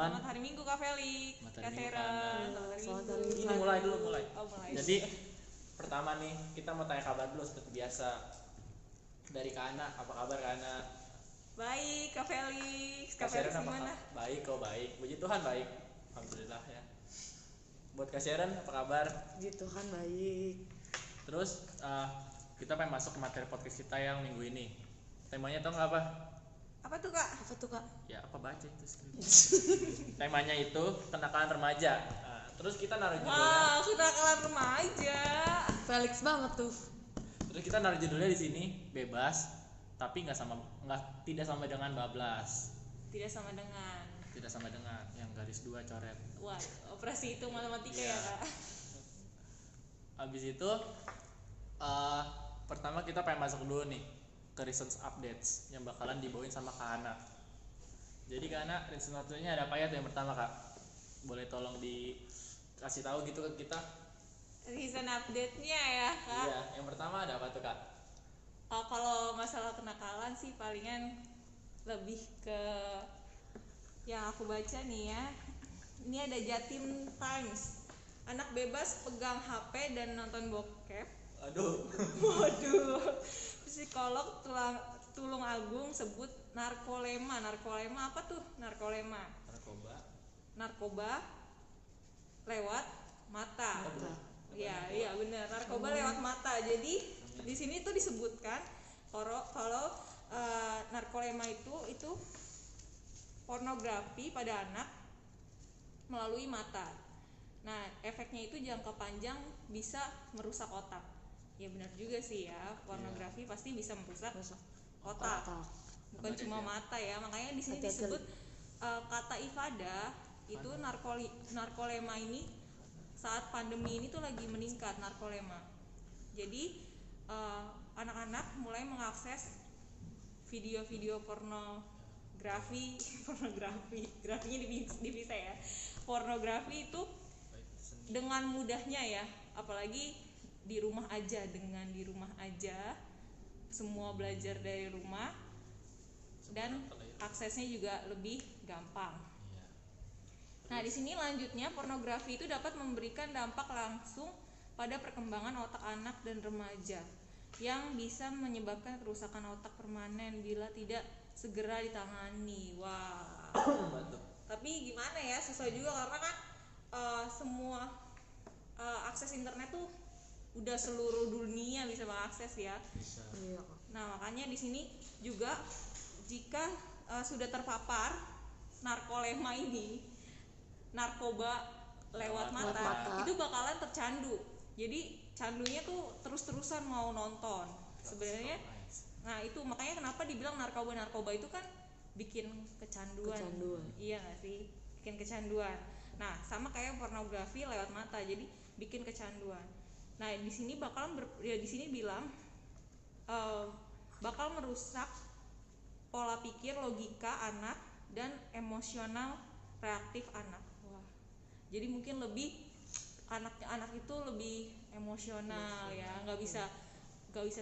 Selamat hari Minggu Kak Felix, Kak Sera. Selamat hari Minggu. Ini mulai dulu. Oh, mulai. Jadi pertama nih kita mau tanya kabar dulu seperti biasa. Dari Kak Ana, apa kabar Kak Ana? Baik, Kak Felix. Kak Kak Sharon Felix apa gimana? baik, kok baik. Puji Tuhan baik. Alhamdulillah ya. Buat Kak Sharon apa kabar? Puji Tuhan baik. Terus kita pengen masuk ke materi podcast kita yang minggu ini. Temanya tau nggak apa? Apa tuh Kak? Apa tuh Kak? Ya apa baca itu skrip. Temanya itu kenakalan remaja. Nah, terus kita naruh judulnya. Wow, kenakalan remaja. Felix banget tuh. Terus kita naruh judulnya di sini bebas, tapi tidak sama dengan bablas. Tidak sama dengan yang garis 2 coret. wah, operasi itu matematika Iya. ya Kak. Abis itu pertama kita pengen masuk dulu nih ke recent updates yang bakalan dibawain sama Kak Ana. Jadi Kak Ana, recent update-nya ada apa ya tuh yang pertama Kak? Boleh tolong dikasih tahu gitu ke kita? Recent update-nya ya Kak. Iya, yang pertama ada apa tuh Kak? Kalau masalah kenakalan sih palingan lebih ke yang aku baca nih ya. Ini ada Jatim Times. Anak bebas pegang HP dan nonton bokep. Aduh. Waduh. Psikolog Tulung Agung sebut narkolema. Narkolema apa tuh? Narkolema. Narkoba lewat mata. Iya benar. Narkoba lewat mata. Jadi di sini tuh disebutkan kalau narkolema itu pornografi pada anak melalui mata. Nah, efeknya itu jangka panjang bisa merusak otak. Ya benar juga sih ya, pornografi pasti bisa merusak otak. Bukan cuma mata ya. Makanya di sini disebut kata ifada itu narkolema ini saat pandemi ini tuh lagi meningkat narkolema. Jadi anak-anak mulai mengakses video-video pornografi, grafinya dipisah ya. Pornografi itu dengan mudahnya ya, apalagi di rumah aja, semua belajar dari rumah dan aksesnya juga lebih gampang. Nah, di sini lanjutnya pornografi itu dapat memberikan dampak langsung pada perkembangan otak anak dan remaja yang bisa menyebabkan kerusakan otak permanen bila tidak segera ditangani. Wah. Tapi gimana ya, susah juga karena kan semua akses internet tuh udah seluruh dunia bisa mengakses ya. Iya. Nah, makanya di sini juga jika sudah terpapar narkolema ini, narkoba lewat mata, itu bakalan tercandu. Jadi candunya tuh terus-terusan mau nonton sebenarnya. Nah, itu makanya kenapa dibilang narkoba itu kan bikin kecanduan. Iya nggak sih, bikin kecanduan. Nah, sama kayak pornografi lewat mata, jadi bikin kecanduan. Nah, di sini di sini bilang bakal merusak pola pikir, logika anak dan emosional reaktif anak. Wah, jadi mungkin lebih anak itu lebih emosional ya, nggak bisa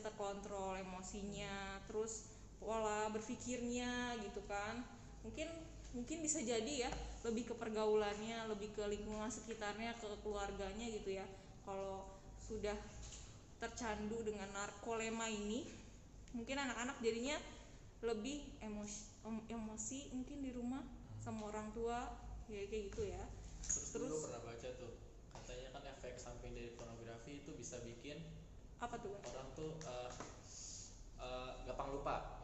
terkontrol emosinya, terus pola berpikirnya gitu kan. Mungkin bisa jadi ya lebih ke pergaulannya, lebih ke lingkungan sekitarnya, ke keluarganya gitu ya. Kalau sudah tercandu dengan narkolema ini, mungkin anak-anak jadinya lebih emosi mungkin di rumah sama orang tua ya, kayak gitu ya. Terus dulu pernah baca tuh, katanya kan efek samping dari pornografi itu bisa bikin apa tuh? Orang tuh gampang lupa.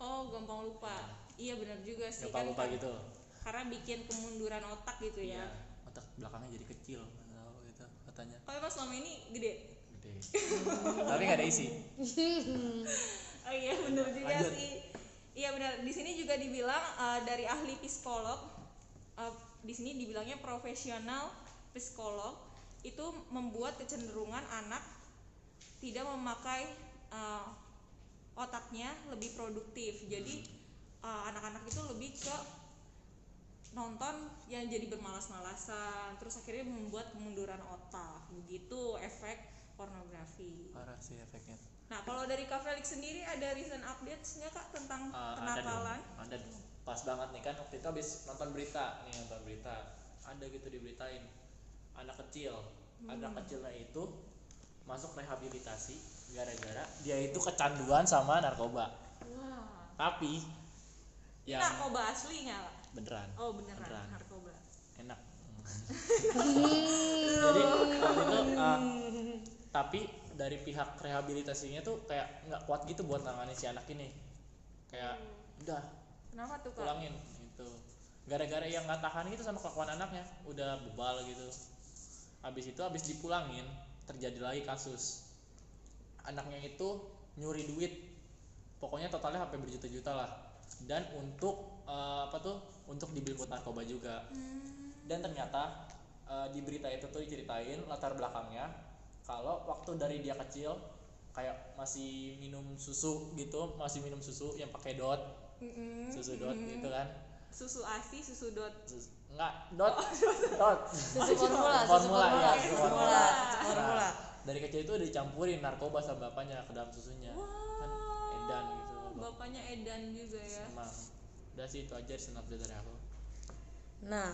Oh, gampang lupa. Iya benar juga sih. Gampang lupa gitu. Karena bikin kemunduran otak gitu ya. Iya, otak belakangnya jadi kecil, gitu katanya. Oh, emang selama ini gede. Tapi nggak ada isi. Oh iya benar juga. Lanjut. Sih. Iya benar. Di sini juga dibilang dari ahli psikolog. Di sini dibilangnya profesional psikolog itu membuat kecenderungan anak tidak memakai otaknya lebih produktif. Jadi anak-anak itu lebih ke nonton yang jadi bermalas-malasan, terus akhirnya membuat kemunduran otak. Begitu efek pornografi. Parah sih efeknya. Nah, kalau dari Kak Felix sendiri ada recent updates-nya Kak tentang kenakalan? Ada dong. pas banget nih kan waktu itu habis nonton berita ada gitu diberitain anak kecilnya itu masuk rehabilitasi gara-gara dia itu kecanduan sama narkoba. Wah. Tapi Ini yang narkoba asli nggak? beneran Oh beneran narkoba. enak. Jadi waktu itu tapi dari pihak rehabilitasinya tuh kayak nggak kuat gitu buat nanganin si anak ini, kayak udah Kenapa tuh kak? pulangin gitu gara-gara yang nggak tahan gitu sama kelakuan anaknya, udah bebal gitu. Habis dipulangin terjadi lagi kasus anaknya itu nyuri duit, pokoknya totalnya sampai berjuta-juta lah, dan untuk untuk dibeli buat narkoba juga. Dan ternyata di berita itu tuh diceritain latar belakangnya kalau waktu dari dia kecil kayak masih minum susu yang pakai dot, susu dot gitu kan, Susu ASI, susu dot. enggak dot Susu formula ya, susu susu formula. Nah, dari kecil itu udah dicampurin narkoba sama bapaknya ke dalam susunya. Kan edan gitu. Bapaknya edan juga ya. Emang. Udah sih itu aja update dari aku. Nah,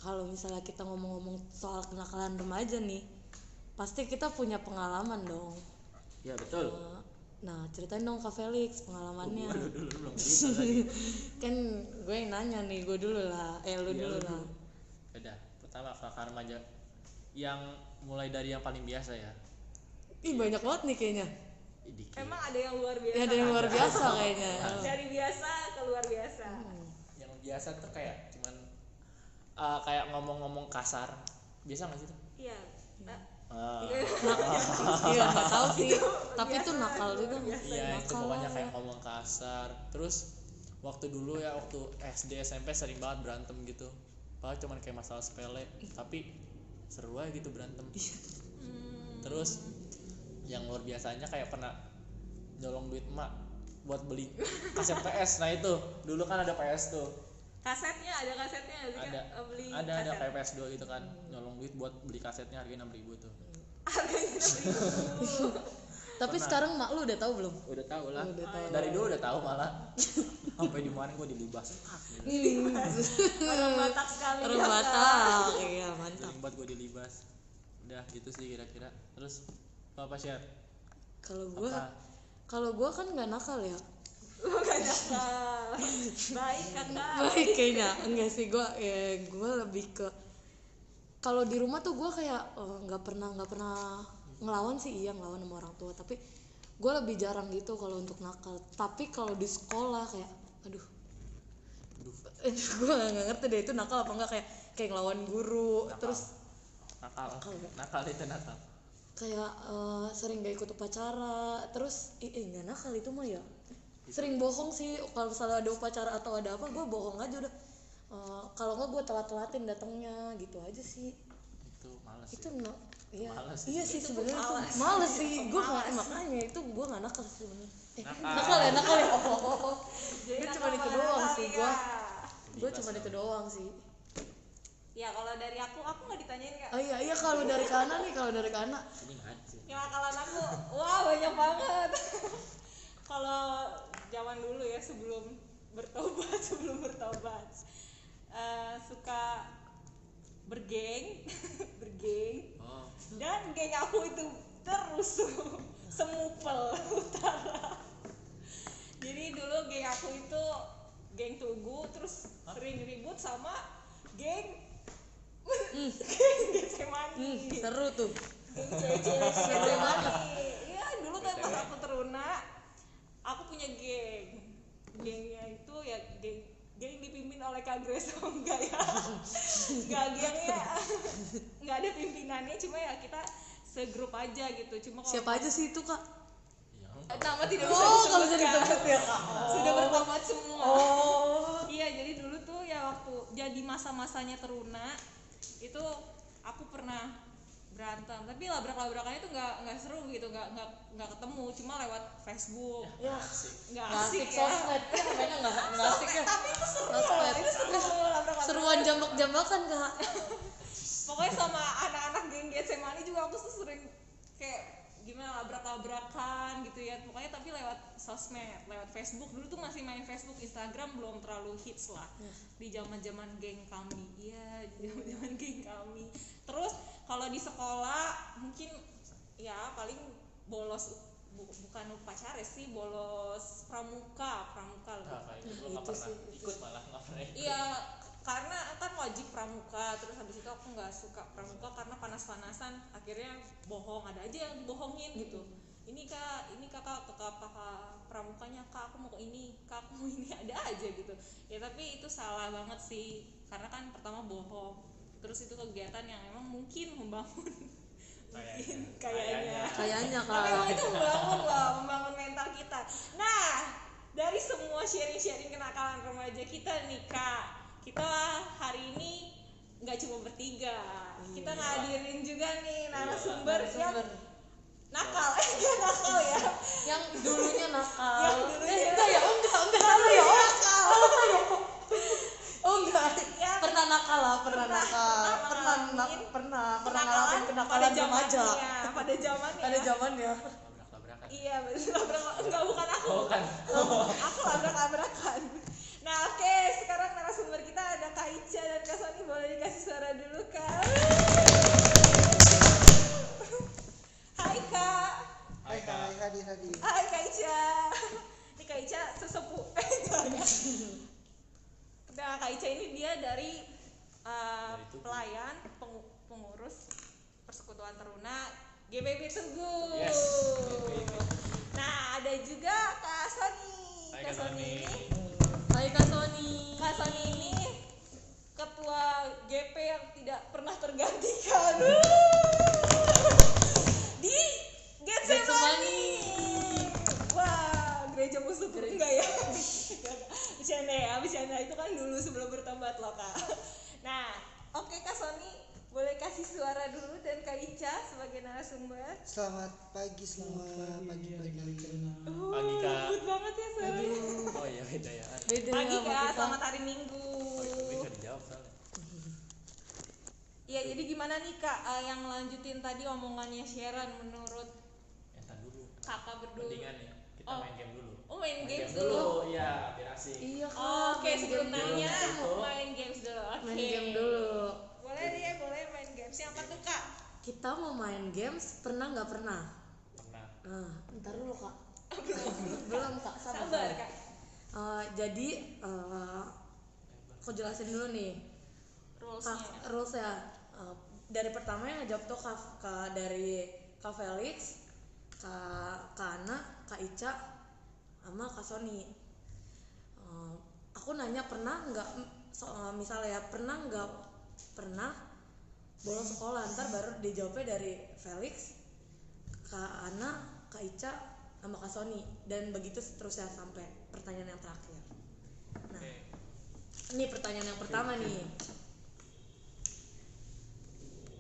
kalau misalnya kita ngomong-ngomong soal kenakalan remaja nih, pasti kita punya pengalaman dong. Ya betul. Nah, ceritain dong Kak Felix pengalamannya. Dulu belum cerita lagi. Kan gue yang nanya nih, gue dulu lah. Lu Iya, dulu lu lah. Udah, pertama kakak remaja yang mulai dari yang paling biasa ya. Ih, banyak banget nih kayaknya. Dikit. Emang ada yang luar biasa? Ya, ada yang luar biasa kayaknya. Dari biasa ke luar biasa. Yang biasa tuh kayak cuman kayak ngomong-ngomong kasar. Biasa nggak sih tuh? Iya. Iya, nggak tahu sih. Tapi itu nakal juga. Iya, itu Nakal pokoknya lah. kayak ngomong kasar. Terus waktu dulu ya, waktu SD SMP sering banget berantem gitu. Padahal cuman kayak masalah sepele, tapi seru aja gitu berantem. Terus yang luar biasanya kayak pernah nyolong duit emak buat beli kaset PS. Nah itu dulu kan ada PS tuh. Kasetnya ada kasetnya nggak sih, Kak? Beli Ada kaset. kayak PS2 gitu kan, nyolong duit buat beli kasetnya harganya 6.000 tuh. Harganya 6.000. Tapi Pernah. sekarang mak lu udah tahu belum? Udah tahu lah. Udah tahu. Dari dulu udah tahu malah. Sampai di mana gue dilibas. Orang Batak sekali. Orang ya, Kak. Batak. Iya, mantap. Sering banget gue dilibas. Udah gitu sih kira-kira. Terus apa share? Kalau gua kan nggak nakal ya. Lu gak nakal. Baik kakak. Baik kayaknya. Enggak sih, gua lebih ke kalau di rumah tuh gua kayak nggak pernah ngelawan sih, iya ngelawan sama orang tua, tapi gua lebih jarang gitu kalau untuk nakal. Tapi kalau di sekolah kayak aduh gua nggak ngerti deh itu nakal apa enggak, kayak ngelawan guru. Nakal. Terus Nakal itu nakal. kayak sering gak ikut upacara. Terus nggak nakal itu mah ya, sering bohong sih kalau misalnya ada upacara atau ada apa, gue bohong aja udah. Kalau nggak gue telat-telatin datangnya gitu aja sih. Itu males Itu sih. iya, Males sih. iya sih sebenarnya itu males. males sih. Gue nggak, makanya itu gue nggak nakal sebenarnya. Nakal. nakal ya. Jadi Gue nakal cuma itu pada doang nakal, sih Kak. gue cuma itu doang sih. Ya kalau dari aku nggak ditanyain Kak. Oh iya kalau dari Kana nih, Ini nggak ada sih. Kenakalan aku, wah banyak banget. Kalau zaman dulu ya sebelum bertobat, suka bergeng, Oh, dan geng aku itu terus semupel utara. Jadi dulu geng aku itu geng Tugu, terus sering ribut sama geng Getsemani. seru tuh. Geng Getsemani. Iya dulu kan pas aku teruna, aku punya gengnya itu ya geng dipimpin oleh Kak Grace. Enggak ya, enggak gengnya nggak ada pimpinannya, cuma ya kita segrup aja gitu. Cuma kalau Siapa aja sih itu Kak? nama tidak bisa Kalau bisa disebutkan. disebut ya Kak. Sudah bertobat semua. Oh. Iya, jadi dulu tuh ya waktu jadi masa-masanya teruna itu aku pernah berantem, tapi labrak-labrakannya tuh nggak seru gitu, nggak ketemu, cuma lewat Facebook. Ya, Nggak nggak asik asik ya. sosmed ya, namanya nggak asik ya. Tapi itu seru, Sosmed. itu seru labrak-labrakan. Seruan jambak-jambakan Kak. Pokoknya sama anak-anak geng Getsemani juga aku tuh sering kayak gimana labrak-labrakan gitu ya, pokoknya tapi lewat sosmed, lewat Facebook. Dulu tuh masih main Facebook, Instagram belum terlalu hits lah di zaman geng kami. Iya, di zaman geng kami. Terus kalau di sekolah mungkin ya paling bolos, bukan upacara sih, bolos pramuka lebih. Nah, kayak gitu nggak pernah ikut, malah nggak pernah ikut. Iya, karena kan wajib pramuka, terus habis itu aku nggak suka pramuka karena panas-panasan, akhirnya bohong, ada aja yang dibohongin gitu. Ini kakak pramukanya, kak aku mau ke ini, kak aku mau ini, ada aja gitu ya. Tapi itu salah banget sih, karena kan pertama bohong, terus itu kegiatan yang emang mungkin membangun kayaknya Kak. tapi emang itu membangun mental kita. Nah, dari semua sharing kenakalan remaja kita nih kak, kita hari ini nggak cuma bertiga, kita ngadirin juga nih narasumber yang nakal, dia nakal ya, yang dulunya nakal. Yang dulunya Enggak ya, enggak. Ya, Pernah nakal lah, pernah ngalamin kenakalan remaja. pada zamannya. Ada zamannya. Labrak-labrakan. Iya, enggak, bukan aku. Bukan. Aku labrak-labrakan. Nah, oke, sekarang narasumber kita ada Kak Ica dan Kak Sony, boleh dikasih suara dulu, Kak. Hai, Kak. Hai kak. Hai, Kak Ica. Ini Kak Ica sesepuh. Nah, Kak Ica ini dia dari pelayan, pengurus Persekutuan Taruna GBB Tugu. Yes. Nah, ada juga Kak Sony. Hai, Kak Kak Sony Sony. ini, Hai Kak Sony. Kak Sony ini ketua GP yang tidak pernah tergantikan di Getsemani. Wah, gereja musuh enggak ya? Bercanda itu kan dulu sebelum bertobat loh Kak. Nah, oke Kak Sony, boleh kasih suara dulu dan Kak Ica sebagai narasumber. Selamat pagi semua. Pagi. Pagi, Kak. Lembut banget ya suaranya. Oh iya, beda ya. Beda Pagi sama Kak, kita. selamat hari Minggu. Tapi nggak dijawab soalnya. Iya, jadi gimana nih Kak, yang lanjutin tadi omongannya Sharon menurut Entar dulu. Kakak berdua? Mendingan ya, kita Oh. main game dulu. Oh, main games dulu. Iya, biar asik. Iya Kak. Oh, oke, main sebelum game dulu. nanya dulu. main games dulu. Oke. Main game dulu. Boleh deh, boleh main games. Yang apa tuh Kak? Kita mau main games pernah nggak pernah? Pernah. Nah, ntar dulu Kak. Belum Kak, Sabar Kak. Jadi aku jelasin dulu nih. Rulesnya. Rules ya. Dari pertama yang ngejawab tuh dari Kak Felix, Kak Ana, Kak Ica, sama Kak Sony. Aku nanya pernah nggak, misalnya ya, pernah nggak pernah bolos sekolah, ntar baru dijawabnya dari Felix, Kak Ana, Kak Ica, sama Kak Sony, dan begitu seterusnya sampai pertanyaan yang terakhir. Nah, Oke. ini pertanyaan yang pertama nih.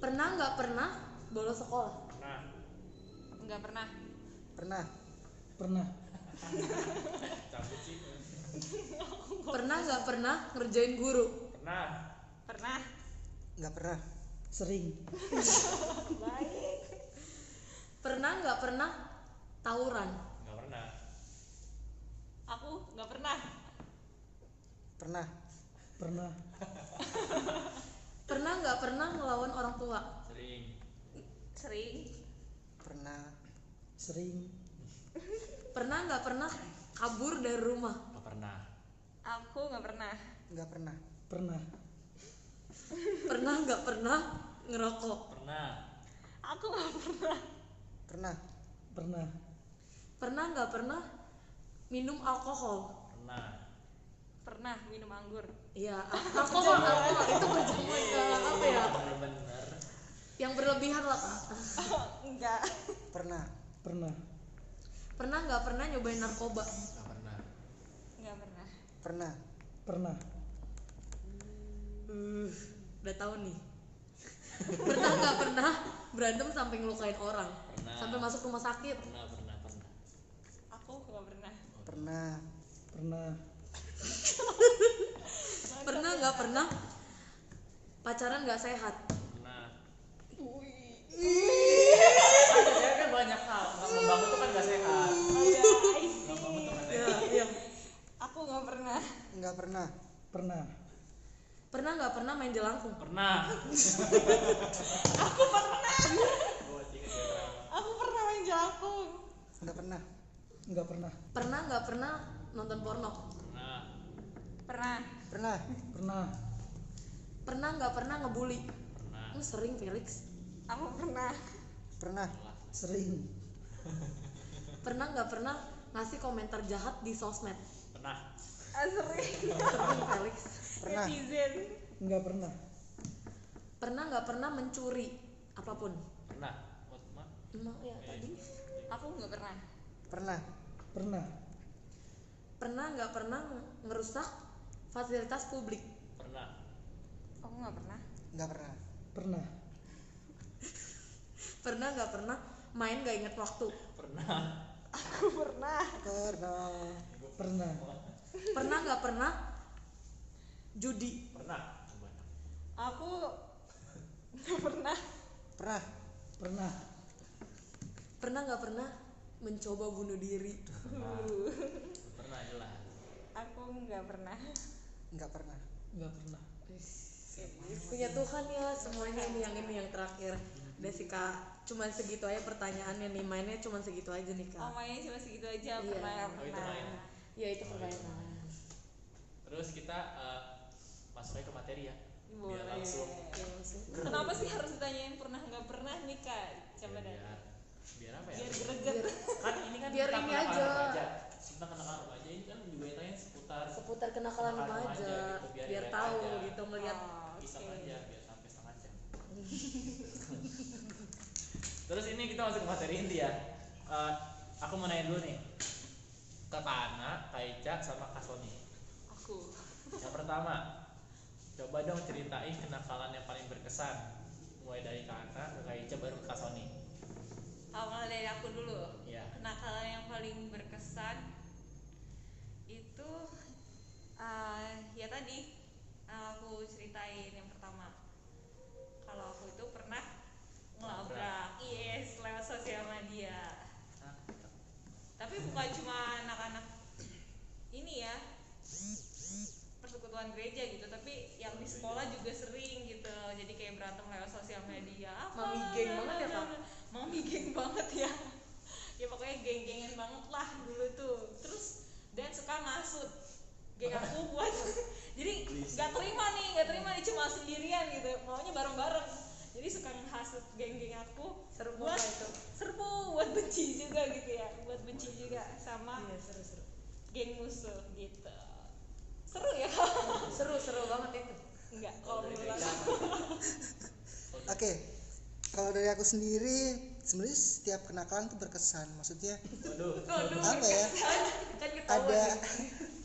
Pernah nggak pernah bolos sekolah? Pernah. Enggak pernah. Pernah. Cabut sih. Pernah nggak pernah ngerjain guru? Pernah. Pernah. Nggak pernah. Sering. Baik. Pernah nggak pernah tawuran? Nggak pernah. Aku enggak pernah. Pernah. Pernah nggak pernah ngelawan orang tua? Sering. Sering. Pernah. Pernah nggak pernah kabur dari rumah? Nggak pernah. Aku enggak pernah. Nggak pernah. Pernah nggak pernah ngerokok? Pernah. Aku enggak pernah. Pernah. Pernah nggak pernah minum alkohol? Pernah. Pernah minum anggur. Iya, alkohol itu berjamuan apa ya? Bener-bener. Yang berlebihan lah Kak. Enggak. Pernah. Pernah nggak pernah nyobain narkoba? Nggak pernah. Enggak pernah. Pernah. Udah tahu nih. Pernah nggak pernah berantem sampai ngelukain orang? Pernah. Sampai masuk rumah sakit? Pernah. Aku enggak pernah. Pernah. Pernah nggak pernah pacaran nggak sehat? Pernah. Wih. Ada kan banyak hal. main jelangkung? Pernah. Aku pernah main jelangkung. Nggak pernah. Pernah nggak pernah nonton porno? Pernah. Pernah. Pernah. Pernah. Pernah nggak pernah ngebully? Pernah. Lu sering Felix. Aku pernah. Pernah. Sering. Pernah nggak pernah ngasih komentar jahat di sosmed? Pernah. Sering. Sering Felix. Pernah. Netizen. Nggak pernah. Pernah nggak pernah mencuri apapun? Pernah. Buat mak. Emang ya tadi. Aku nggak pernah. Pernah. Pernah. Pernah nggak pernah ngerusak fasilitas publik? Pernah. Aku nggak pernah. Nggak pernah. Pernah. Pernah nggak pernah main gak inget waktu? Pernah. Aku pernah. Pernah. Pernah. Pernah nggak pernah judi? Pernah. Aku nggak pernah. Pernah. Pernah. Pernah nggak pernah mencoba bunuh diri? Pernah jelas. Aku nggak pernah. Nggak pernah. Nggak pernah. Punya Tuhan ya semuanya. Ini yang terakhir. Udah sih Kak, cuman segitu aja pertanyaannya nih, mainnya cuman segitu aja nih Kak. Oh, mainnya cuma segitu aja. Iya. Pernah nggak Oh, itu pernah. main. Ya itu permainan. Terus kita masuk aja ke materi ya. Biar Boleh. langsung. Kenapa sih harus ditanyain pernah nggak pernah nih Kak? Coba deh. Biar apa ya? Biar greget. Kan ini kan Biar tentang ini kenakalan aja. remaja. Tentang kenakalan remaja ini kan juga ditanya seputar kenakalan remaja, gitu, biar relate tahu aja. gitu ngelihat. Oh, Iseng oke. aja biar sampai setengah jam. Terus ini kita masuk ke materi inti ya. Aku mau nanya dulu nih ke Kak Ana, Kak Ica, sama Kak Sony. Aku. Yang pertama, coba dong ceritain kenakalan yang paling berkesan. Mulai dari Kak Ana ke Kak Ica baru ke Kak Sony. Awal dari aku dulu. Iya. Kenakalan yang paling berkesan itu ya tadi aku ceritain yang pertama. Kalau aku itu pernah ngelabrak, yes, lewat sosial media. Tapi bukan cuma anak-anak ini ya, persekutuan gereja gitu, tapi yang di sekolah juga sering gitu. Jadi kayak berantem lewat sosial media. Mami geng banget ya, Kak? Mami geng banget ya. Ya pokoknya geng-gengan banget lah dulu tuh. Terus dan suka ngasut geng aku buat jadi nggak terima nih cuma sendirian gitu, maunya bareng-bareng. Jadi suka menghasut geng-geng aku Seru buat banget itu. serbu buat benci juga gitu ya, buat benci juga sama Iya seru. geng musuh gitu. Seru ya? Seru banget itu. Enggak, kalau Dari menurut Kak Ica. aku. Oke. Kalau dari aku sendiri, sebenarnya setiap kenakalan tuh berkesan. Maksudnya Waduh. apa ya? Kan ketahuan.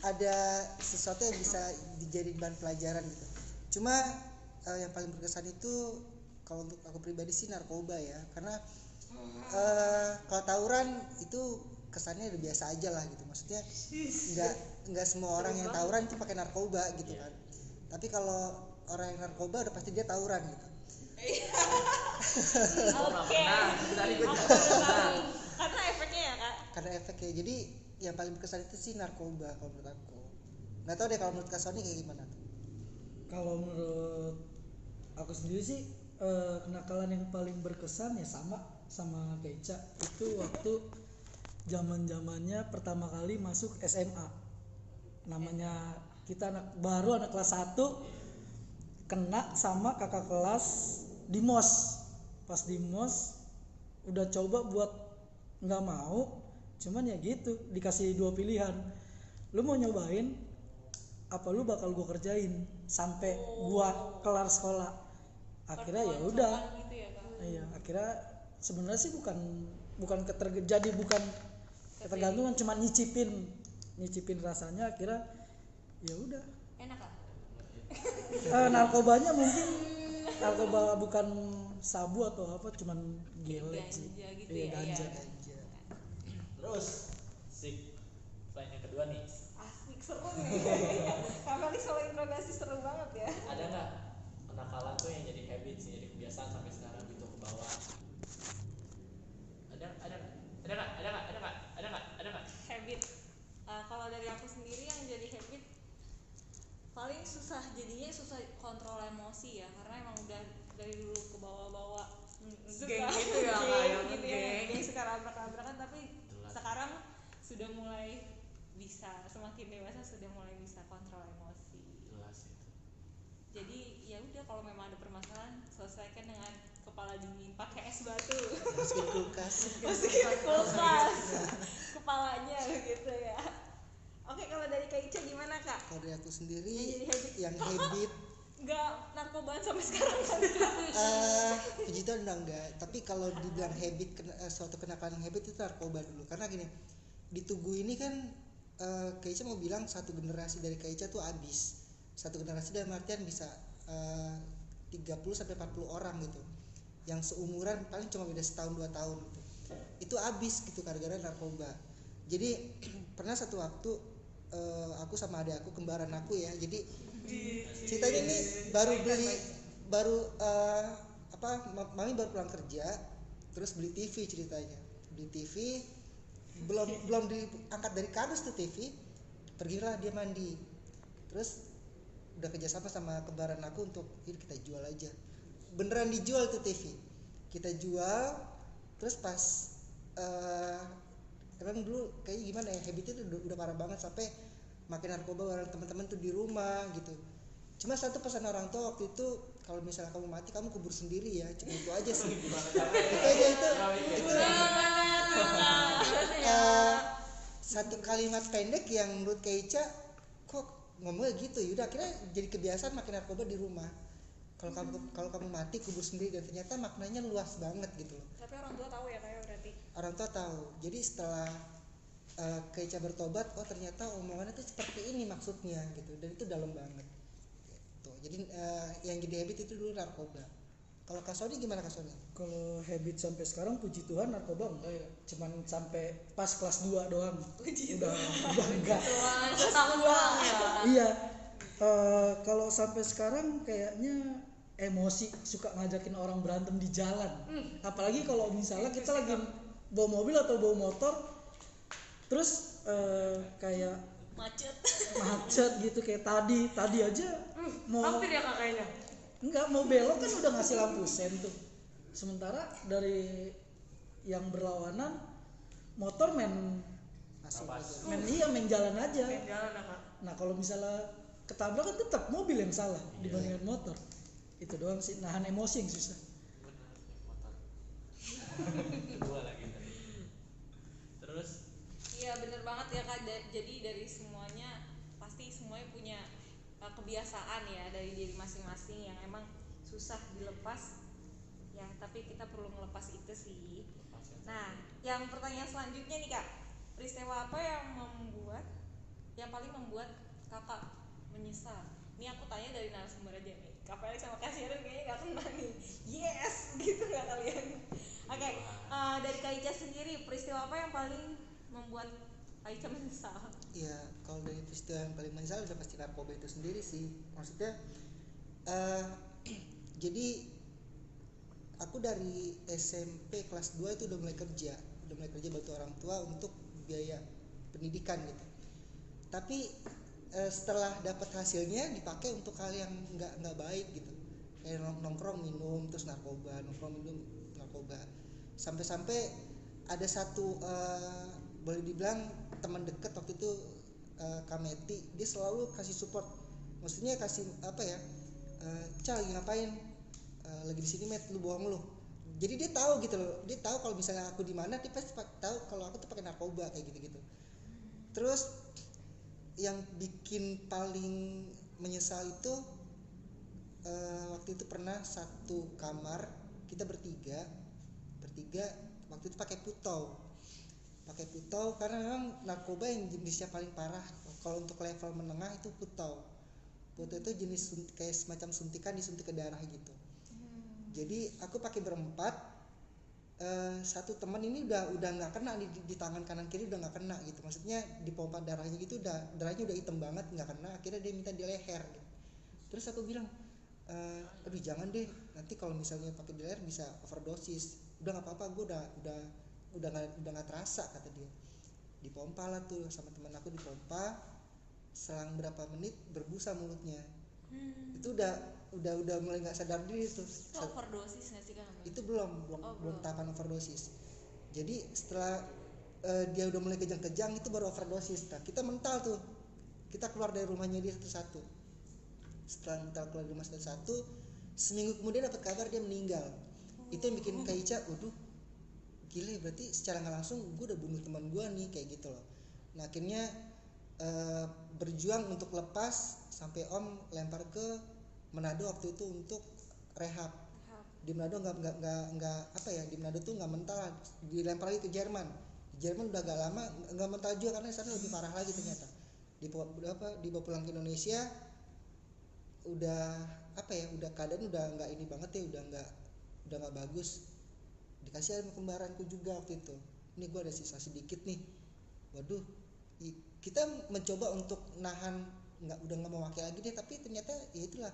Ada sesuatu yang bisa dijadiin bahan pelajaran gitu. Cuma yang paling berkesan itu kalau untuk aku pribadi sih narkoba ya, karena kalau tawuran itu kesannya udah biasa aja lah gitu. Maksudnya nggak semua orang yang tawuran itu pakai narkoba gitu kan. Tapi kalau orang yang narkoba udah pasti dia tawuran gitu. Oke. Tadi gue Aku juga baru tahu. Karena efeknya ya, Kak. Karena efeknya. Jadi yang paling berkesan itu sih narkoba kalau menurut aku. Nggak tahu deh kalau menurut Kak Sony kayak gimana tuh. Kalau menurut aku sendiri sih kenakalan yang paling berkesan ya sama Keca itu waktu zamannya pertama kali masuk SMA. Namanya kita baru anak kelas 1 kena sama kakak kelas di MOS. Pas di MOS udah coba buat nggak mau, cuman ya gitu dikasih 2 pilihan. Lu mau nyobain apa lu bakal gua kerjain sampai gua kelar sekolah. Akhirnya ya udah. Gitu ya, Kak. Iya, akhirnya sebenarnya sih bukan ketergantungan, cuma nyicipin rasanya. Akhirnya ya udah. Enak, Kak? Narkobanya mungkin narkoba bukan sabu atau apa, cuman gele sih. Ganja gitu Iya, ya, ganja. iya. Terus pertanyaan yang kedua nih, Asik, seru nih. Kakak nih soal interogasi seru banget ya. ada nggak kenakalan tuh yang jadi habit sih, jadi kebiasaan sampai sekarang gitu ke bawah? Ada nggak? Habit. Kalau dari aku sendiri yang jadi habit paling susah jadinya jadinya susah kontrol emosi ya, karena emang udah dari dulu ke bawah-bawah Geng gitu ya, kayak gitu ya, geng. geng suka labrak-labrakan, tapi Jelas. sekarang sudah mulai bisa, semakin dewasa sudah mulai bisa kontrol emosi. Jelas itu. Jadi ya udah, kalau memang ada permasalahan selesaikan dengan kepala dingin, pakai es batu. masukin kulkas. Masukin ke kulkas kepalanya gitu ya. Oke, kalau dari Kak Ica gimana Kak? Kalau dari aku sendiri Yang jadi habit. yang habit Nggak narkobaan sampai sekarang kan? puji Tuhan udah enggak, tapi kalau dibilang habit suatu kenakalan habit itu narkoba dulu. Karena gini, di Tugu ini kan Kaica mau bilang satu generasi dari Kaica tuh habis. Satu generasi dalam artian bisa 30 sampai 40 orang gitu, yang seumuran paling cuma beda setahun 2 tahun gitu. Itu habis gitu gara-gara narkoba. Jadi pernah satu waktu aku sama adik aku, kembaran aku ya, jadi ceritanya ini baru mami baru pulang kerja, terus beli TV. Ceritanya beli TV, belum diangkat dari kardus tuh TV, pergilah dia mandi, terus udah kerjasama sama kembaran aku untuk ini kita jual aja. Beneran dijual tuh TV, kita jual. Terus pas emang dulu kayaknya gimana ya, habitnya tuh udah parah banget sampai makin narkoba bareng teman-teman tuh di rumah gitu. Cuma satu pesan orang tua waktu itu, kalau misalnya kamu mati kamu kubur sendiri ya, cuma itu aja sih. Itu aja itu satu kalimat pendek yang menurut Keica kok ngomongnya gitu. Yaudah akhirnya jadi kebiasaan makin narkoba di rumah. Kalau kamu mati kubur sendiri, dan ternyata maknanya luas banget gitu loh. Tapi orang tua tahu ya kayak berarti. Orang tua tahu. Jadi setelah Keica bertobat, oh ternyata omongannya tuh seperti ini maksudnya gitu, dan itu dalam banget gitu. Jadi yang jadi habit itu dulu narkoba. Kalau Kak Sony gimana Kak Sony? Kalau habit sampai sekarang puji Tuhan narkoba enggak ya, cuman sampai pas kelas 2 doang. Udah enggak. Setahun doang ya. Iya. Kalau sampai sekarang kayaknya emosi, suka ngajakin orang berantem di jalan. Apalagi kalau misalnya kita lagi bawa mobil atau bawa motor, terus kayak macet gitu, kayak tadi aja mau Hampir ya Kak kayaknya. enggak mau belok kan udah ngasih lampu sen tuh. Sementara dari yang berlawanan motor main jalan aja. Jalan ya Kak. Nah kalau misalnya ketabrak kan tetap mobil yang salah dibandingkan motor. Itu doang sih, nahan emosi yang susah. Benar, motor. Kedua lagi tadi. Terus Iya bener banget ya Kak. Jadi dari semuanya pasti semuanya punya kebiasaan ya dari diri masing-masing yang emang susah dilepas ya, tapi kita perlu ngelepas itu sih. Nah, yang pertanyaan selanjutnya nih Kak, peristiwa apa yang paling membuat Kakak menyesal? Ini aku tanya dari narasumber aja nih. Kak Felix sama Kak Sharon kayaknya gak kena nih. Yes, gitu gak kalian? Oke, dari Kak Ica sendiri, peristiwa apa yang paling membuat Kak Ica menyesal? Ya kalau dari peristiwa yang paling menyesal udah pasti narkoba itu sendiri sih. Maksudnya jadi aku dari SMP kelas 2 itu udah mulai kerja bantu orang tua untuk biaya pendidikan gitu. Tapi setelah dapat hasilnya dipakai untuk hal yang nggak baik gitu, kayak nongkrong minum terus narkoba, sampai ada satu boleh dibilang teman dekat waktu itu, Kameti, dia selalu kasih support, maksudnya kasih apa ya, Cal lagi ngapain, lagi di sini Met, lu bohong lu. Jadi dia tahu gitu loh, dia tahu kalau misalnya aku di mana, dia pasti tahu kalau aku tuh pakai narkoba kayak gitu. Terus yang bikin paling menyesal itu waktu itu pernah satu kamar kita bertiga waktu itu pakai putau karena memang narkoba yang jenisnya paling parah kalau untuk level menengah itu putau itu jenis kayak semacam suntikan, disuntik ke darah gitu. Jadi aku pakai berempat, satu teman ini udah nggak kena di tangan kanan kiri, udah nggak kena gitu, maksudnya di pompa darahnya gitu, darahnya udah hitam banget, nggak kena. Akhirnya dia minta di leher gitu. Terus aku bilang, aduh jangan deh, nanti kalau misalnya pakai di leher bisa overdosis. Udah nggak apa-apa, gue udah nggak terasa, kata dia. Dipompa lah tuh sama teman aku, dipompa, selang berapa menit berbusa mulutnya. Itu udah mulai nggak sadar diri tuh. Itu overdosis nggak sih kan namanya? Itu belum belum. tahapan overdosis. Jadi setelah dia udah mulai kejang-kejang itu baru overdosis. Nah, kita mental tuh, kita keluar dari rumahnya dia satu-satu. Setelah mental keluar dari rumah satu-satu, seminggu kemudian dapat kabar dia meninggal. Itu yang bikin Kak Ica, waduh gile, berarti secara nggak langsung gue udah bunuh teman gue nih, kayak gitu loh. Nah akhirnya berjuang untuk lepas sampai Om lempar ke Manado waktu itu untuk rehab. Di Manado nggak apa ya, di Manado tuh nggak mental, dilempar lagi ke Jerman. Di Jerman udah agak lama nggak mental juga karena di sana lebih parah lagi ternyata. Dibawa pulang ke Indonesia udah apa ya, udah keadaan udah nggak ini banget ya, udah nggak bagus. Dikasih sama kembaranku juga waktu itu, ini gue ada sisa sedikit nih. Waduh, kita mencoba untuk nahan, udah nggak mau pakai lagi deh, tapi ternyata ya itulah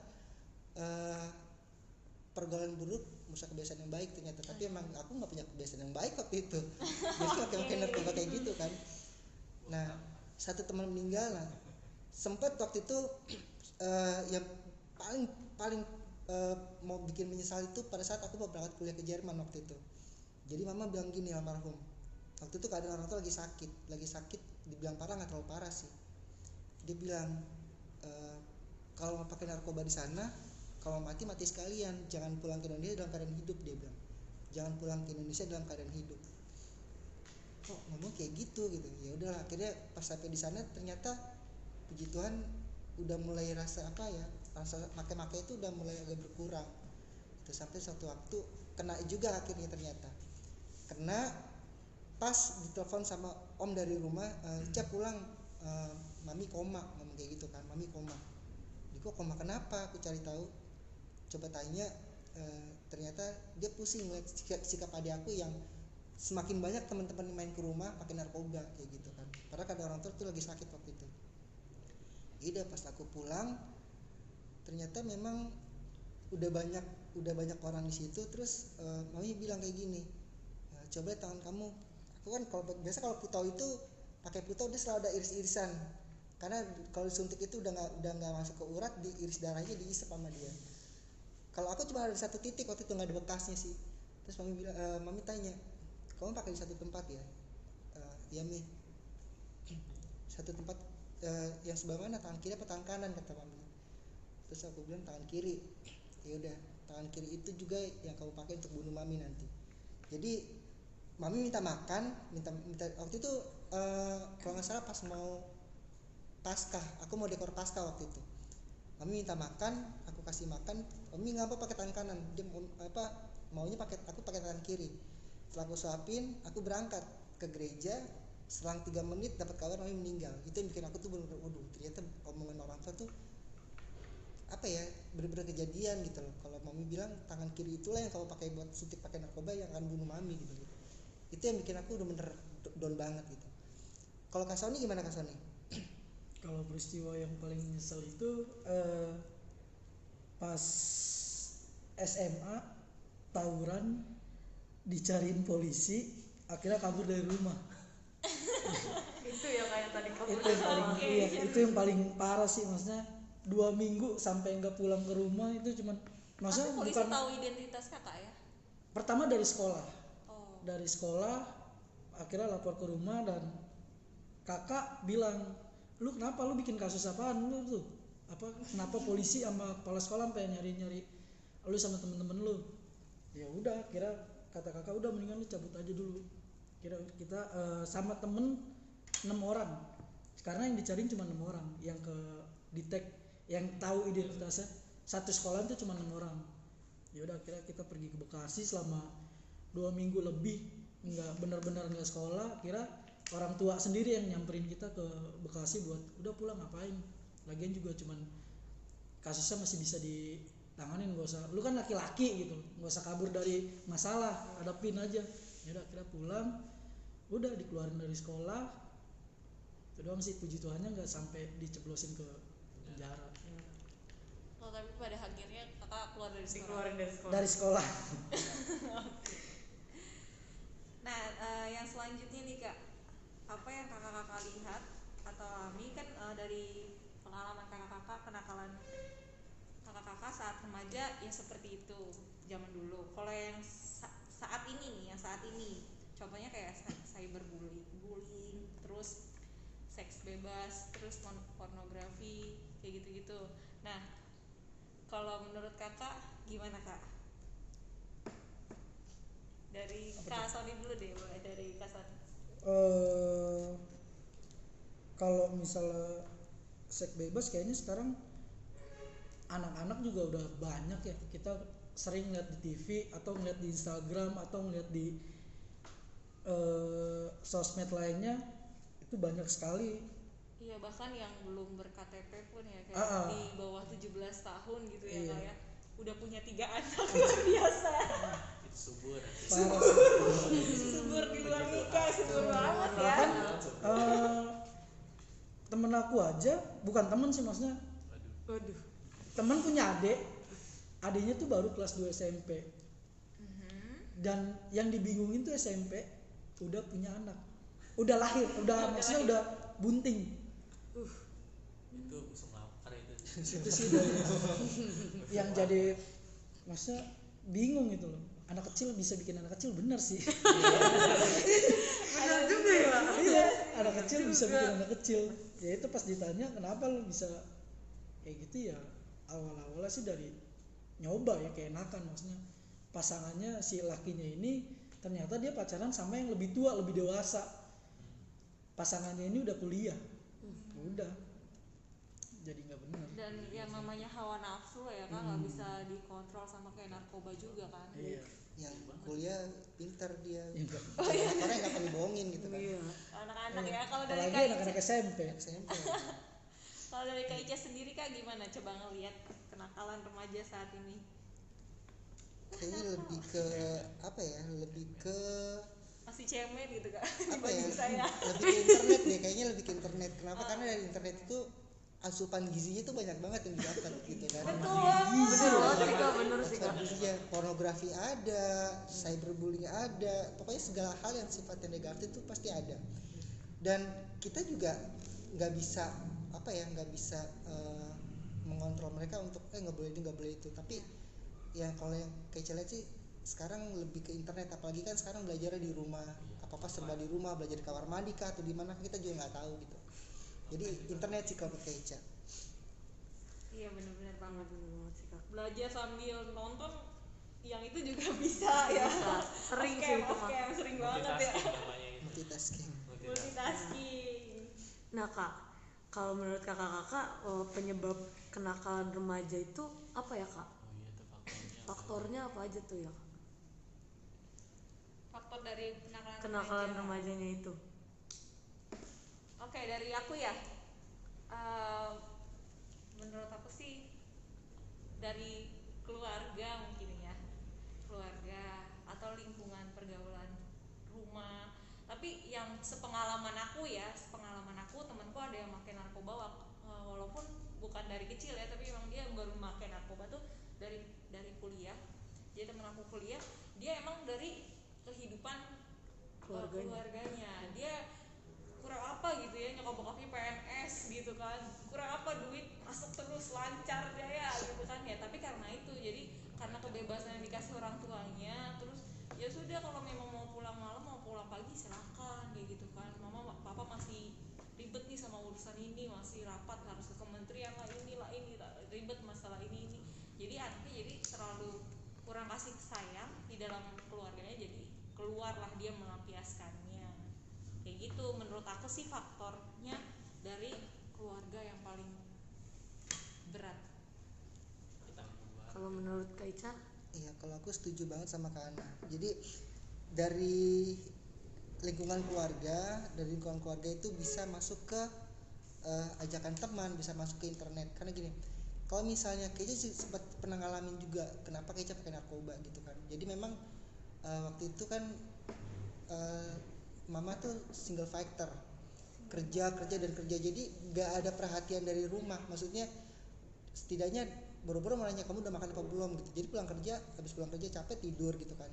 pergaulan buruk merusak kebiasaan yang baik ternyata. Tapi emang aku nggak punya kebiasaan yang baik waktu itu, jadi pakai narkoba kayak gitu kan. Nah satu teman meninggal. Nah sempat waktu itu yang paling mau bikin menyesal itu pada saat aku mau berangkat kuliah ke Jerman waktu itu. Jadi mama bilang gini, almarhum, waktu itu keadaan orang tua lagi sakit, dibilang parah nggak terlalu parah sih. Dia bilang kalau mau pakai narkoba di sana, kalau mati sekalian, jangan pulang ke Indonesia dalam keadaan hidup. Dia bilang jangan pulang ke Indonesia dalam keadaan hidup. Kok ngomong kayak gitu. Ya udah, akhirnya pas sampai di sana ternyata puji Tuhan udah mulai rasa make itu udah mulai agak berkurang. Terus sampai suatu waktu kena juga akhirnya, ternyata kena pas ditelepon sama Om dari rumah, Cak pulang, mami koma, ngomong kayak gitu kan, mami koma. Kok koma kenapa? Aku cari tahu, coba tanya, ternyata dia pusing ngeliat sikap adik aku yang semakin banyak teman-teman main ke rumah pakai narkoba kayak gitu kan. Padahal kadang orang tua tuh lagi sakit waktu itu. Udah pas aku pulang, ternyata memang udah banyak orang di situ. Terus mami bilang kayak gini, coba tangan kamu. Aku kan kalau putau itu pakai putau dia selalu ada iris-irisan, karena kalau disuntik itu udah nggak masuk ke urat, diiris darahnya, diisep sama dia. Kalau aku cuma ada satu titik waktu itu, nggak ada bekasnya sih. Terus mami tanya, kamu pakai di satu tempat ya? Iya mi, satu tempat. Yang sebelah mana, tangan kiri apa tangan kanan, kata mami. Terus aku bilang tangan kiri. Ya udah, tangan kiri itu juga yang kamu pakai untuk bunuh mami nanti. Jadi mami minta makan, minta waktu itu kalau nggak salah pas mau Paskah, aku mau dekor Paskah waktu itu. Mami minta makan, aku kasih makan. Mami ngapa pakai tangan kanan, dia maunya aku pakai tangan kiri. Setelah aku suapin, aku berangkat ke gereja. Selang 3 menit dapat kabar mami meninggal. Itu yang bikin aku tuh bener-bener, waduh, ternyata omongan orang tua tuh apa ya, bener-bener kejadian gitu loh. Kalau mami bilang tangan kiri itulah yang kamu pakai buat suntik pakai narkoba yang akan bunuh mami gitu. Itu yang bikin aku udah bener down banget gitu. Kalau Kak Sony gimana, Kak Sony? Kalau peristiwa yang paling nyesel itu pas SMA tawuran, dicariin polisi, akhirnya kabur dari rumah. Itu ya kayak tadi kamu Itu yang paling itu yang paling parah sih, maksudnya 2 minggu sampai nggak pulang ke rumah. Itu cuman maksudnya Tapi polisi bukan tahu identitas kakak ya? pertama dari sekolah. Oh. Dari sekolah akhirnya lapor ke rumah, dan kakak bilang, lu kenapa, lu bikin kasus apaan lu tuh, kenapa polisi sama kepala sekolah sampai nyari lu sama temen-temen lu. Ya udah, kira kata kakak, udah mendingan lu cabut aja dulu. Kira kita sama temen 6 orang, karena yang dicariin cuma 6 orang yang ke detect, yang tahu identitasnya. Satu sekolah itu cuma 6 orang. Ya udah, kira kita pergi ke Bekasi selama 2 minggu lebih, nggak benar-benar nggak sekolah. Kira orang tua sendiri yang nyamperin kita ke Bekasi buat udah pulang, ngapain, lagian juga cuman kasusnya masih bisa ditanganin, nggak usah, lu kan laki-laki gitu, nggak usah kabur dari masalah, hadapin aja. Ya udah, kira pulang, udah dikeluarin dari sekolah. Itu doang sih, puji Tuhannya nggak sampai diceplosin ke penjara. Oh, tapi pada akhirnya kakak keluar dari sekolah. dikeluarin dari sekolah. Dari sekolah. Nah, yang selanjutnya nih kak, apa yang kakak lihat atau alami kan dari pengalaman kakak kenakalan kakak-kakak saat remaja ya seperti itu zaman dulu. Kalau yang saat ini nih, yang saat ini contohnya kayak cyberbullying, terus seks bebas, terus pornografi kayak gitu-gitu. Nah, kalau menurut kakak gimana kak? Dari Kak Sony dulu deh, boleh dari Kak Sony. Kalau misalnya seks bebas kayaknya sekarang anak-anak juga udah banyak ya, kita sering lihat di TV atau ngeliat di Instagram atau ngeliat di sosmed lainnya, itu banyak sekali. Iya, bahkan yang belum ber-KTP pun ya kayak di bawah 17 tahun gitu ya Iya. kayak udah punya 3 anak luar biasa. Itu subur. Parah. Subur di luar nikah, subur banget ya. Bahkan temen aku aja, bukan temen sih maksudnya, Waduh. temen punya adiknya tuh baru kelas 2 SMP. Dan yang dibingungin tuh SMP udah punya anak, udah lahir, maksudnya udah bunting. Itu busuk lapar itu. Itu sih dari yang jadi maksudnya bingung gitu loh, anak kecil bisa bikin anak kecil, bener sih. Bener juga ya. Iya, anak kecil bisa bikin anak kecil. Ya itu pas ditanya kenapa lu bisa kayak gitu, ya awal-awalnya sih dari nyoba ya, kayak enakan. Maksudnya pasangannya si lakinya ini ternyata dia pacaran sama yang lebih tua, lebih dewasa. Pasangannya ini udah kuliah. Udah jadi nggak benar. Dan yang namanya hawa nafsu ya kan nggak bisa dikontrol, sama kayak narkoba juga kan. Iya. Yang kuliah pinter dia, Enggak. orang nggak akan dibohongin gitu kan. Iya. Anak-anak ya. Kalau dari Apalagi Kak anak-anak Ica, SMP. SMP. kalau dari Kak Ica sendiri Kak gimana coba ngelihat kenakalan remaja saat ini? Kayaknya lebih ke apa ya, lebih ke Masih cemen gitu Kak apa ya, dibanding saya. lebih ke internet deh, kayaknya lebih ke internet. Kenapa? Karena dari internet itu asupan gizinya tuh banyak banget yang didapat gitu kan. Bener banget sih kak, bener sih kak. Asupan gizinya, pornografi ada, cyberbullying ada, pokoknya segala hal yang sifatnya negatif itu pasti ada. Dan kita juga nggak bisa apa ya, nggak bisa mengontrol mereka untuk nggak boleh ini nggak boleh itu. Tapi yang kalau yang kayak Celet sih sekarang lebih ke internet, apalagi kan sekarang belajarnya di rumah, apa serba di rumah, belajar di kamar mandi kah atau di mana kita juga nggak tahu gitu. Jadi internet sih kalau kayak Ica. Iya benar-benar banget. Bener banget sih kak. Belajar sambil nonton yang itu juga bisa ya. Bisa. Sering sih itu mah. Oke, sering banget ya. Multitasking namanya itu. Multitasking. Multitasking. Nah kak, kalau menurut kakak-kakak penyebab kenakalan remaja itu apa ya kak? Oh iya tuh faktornya. Faktornya apa aja tuh ya? Faktor dari Kenakalan remajanya itu. Oke, dari aku ya. Menurut aku sih dari keluarga mungkin ya. Keluarga atau lingkungan pergaulan rumah. Tapi yang sepengalaman aku temanku ada yang makin narkoba walaupun bukan dari kecil ya, tapi emang dia baru makin narkoba tuh dari kuliah. Jadi temen aku kuliah, dia emang dari kehidupan keluarganya. Dia kurang apa gitu ya, nyokap bokapnya PNS gitu kan, kurang apa duit masuk terus lancar jaya gitu kan ya. Tapi karena itu, jadi karena kebebasan yang dikasih orang tuanya, terus ya sudah kalau memang mau pulang malam mau pulang pagi silakan kayak gitu kan. Mama papa masih ribet nih sama urusan ini, masih rapat harus ke kementerian lah ini ribet masalah ini. Jadi anaknya jadi terlalu kurang kasih sayang di dalam keluarganya, jadi keluarlah dia melampiaskannya kayak gitu. Menurut aku sih faktornya dari keluarga yang paling berat. Kalau menurut Kak Ica? Iya, kalau aku setuju banget sama Kak Ana. Jadi dari lingkungan keluarga itu bisa masuk ke ajakan teman, bisa masuk ke internet. Karena gini, kalau misalnya kayaknya sih sempat pernah ngalamin juga kenapa kayaknya pakai narkoba gitu kan. Jadi memang waktu itu kan mama tuh single fighter, kerja, jadi nggak ada perhatian dari rumah. Maksudnya setidaknya boro-boro mau nanya kamu udah makan apa belum gitu. Jadi habis pulang kerja capek tidur gitu kan.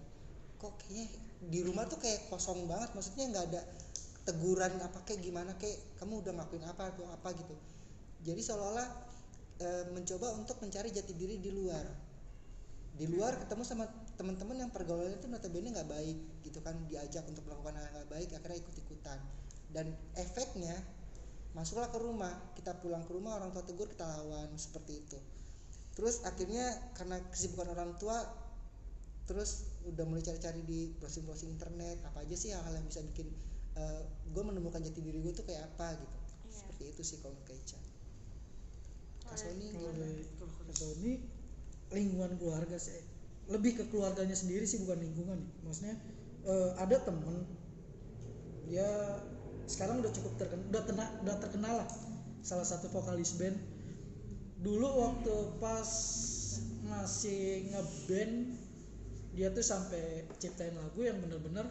Kok kayaknya di rumah tuh kayak kosong banget, maksudnya nggak ada teguran apa kayak gimana, kayak kamu udah ngelakuin apa atau apa gitu. Jadi seolah-olah mencoba untuk mencari jati diri di luar ketemu sama teman-teman yang pergaulannya itu notabene nggak baik gitu kan, diajak untuk melakukan hal nggak baik akhirnya ikut-ikutan, dan efeknya masuklah ke rumah, kita pulang ke rumah orang tua tegur kita lawan seperti itu. Terus akhirnya karena kesibukan orang tua terus udah mulai cari-cari di browsing internet apa aja sih hal-hal yang bisa bikin gue menemukan jati diri gue tuh kayak apa gitu. Seperti itu sih kalau kayak Ica. Kak Sony Kalau gimana? dari Kak Sony, lingkungan keluarga sih, lebih ke keluarganya sendiri sih, bukan lingkungan nih. Maksudnya ada temen dia sekarang udah cukup udah terkenal lah, salah satu vokalis band. Dulu waktu pas masih ngeband dia tuh sampai ciptain lagu yang bener-bener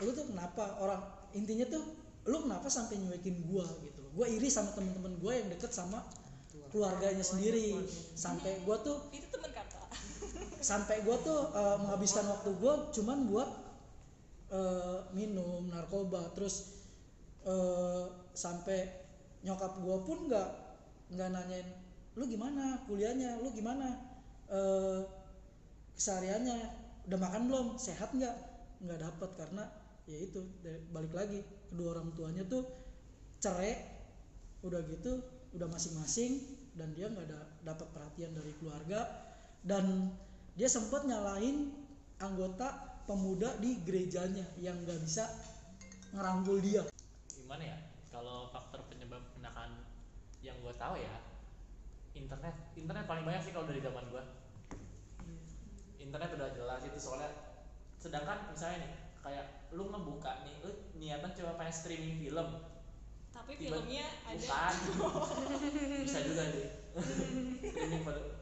lu tuh kenapa, orang intinya tuh lu kenapa sampai nyuekin gua gitu loh. Gua iri sama temen-temen gua yang deket sama keluarganya sendiri, sampai gua tuh Itu teman kakak. sampai gua tuh menghabiskan waktu gua cuman buat minum narkoba. Terus sampai nyokap gua pun nggak nanyain lu gimana kuliahnya, lu gimana kesehariannya, udah makan belum, sehat nggak dapet. Karena ya itu balik lagi, kedua orang tuanya tuh cerai, udah gitu udah masing-masing, dan dia nggak dapat perhatian dari keluarga, dan dia sempat nyalahin anggota pemuda di gerejanya yang nggak bisa ngerangkul dia. Gimana ya, kalau faktor penyebab kenakalan yang gue tahu ya internet paling banyak sih kalau dari zaman gue. Internet udah jelas itu soalnya, sedangkan misalnya nih kayak lu ngebuka nih, lu niatan coba pengen streaming film Tapi filmnya ada. bukan bisa juga nih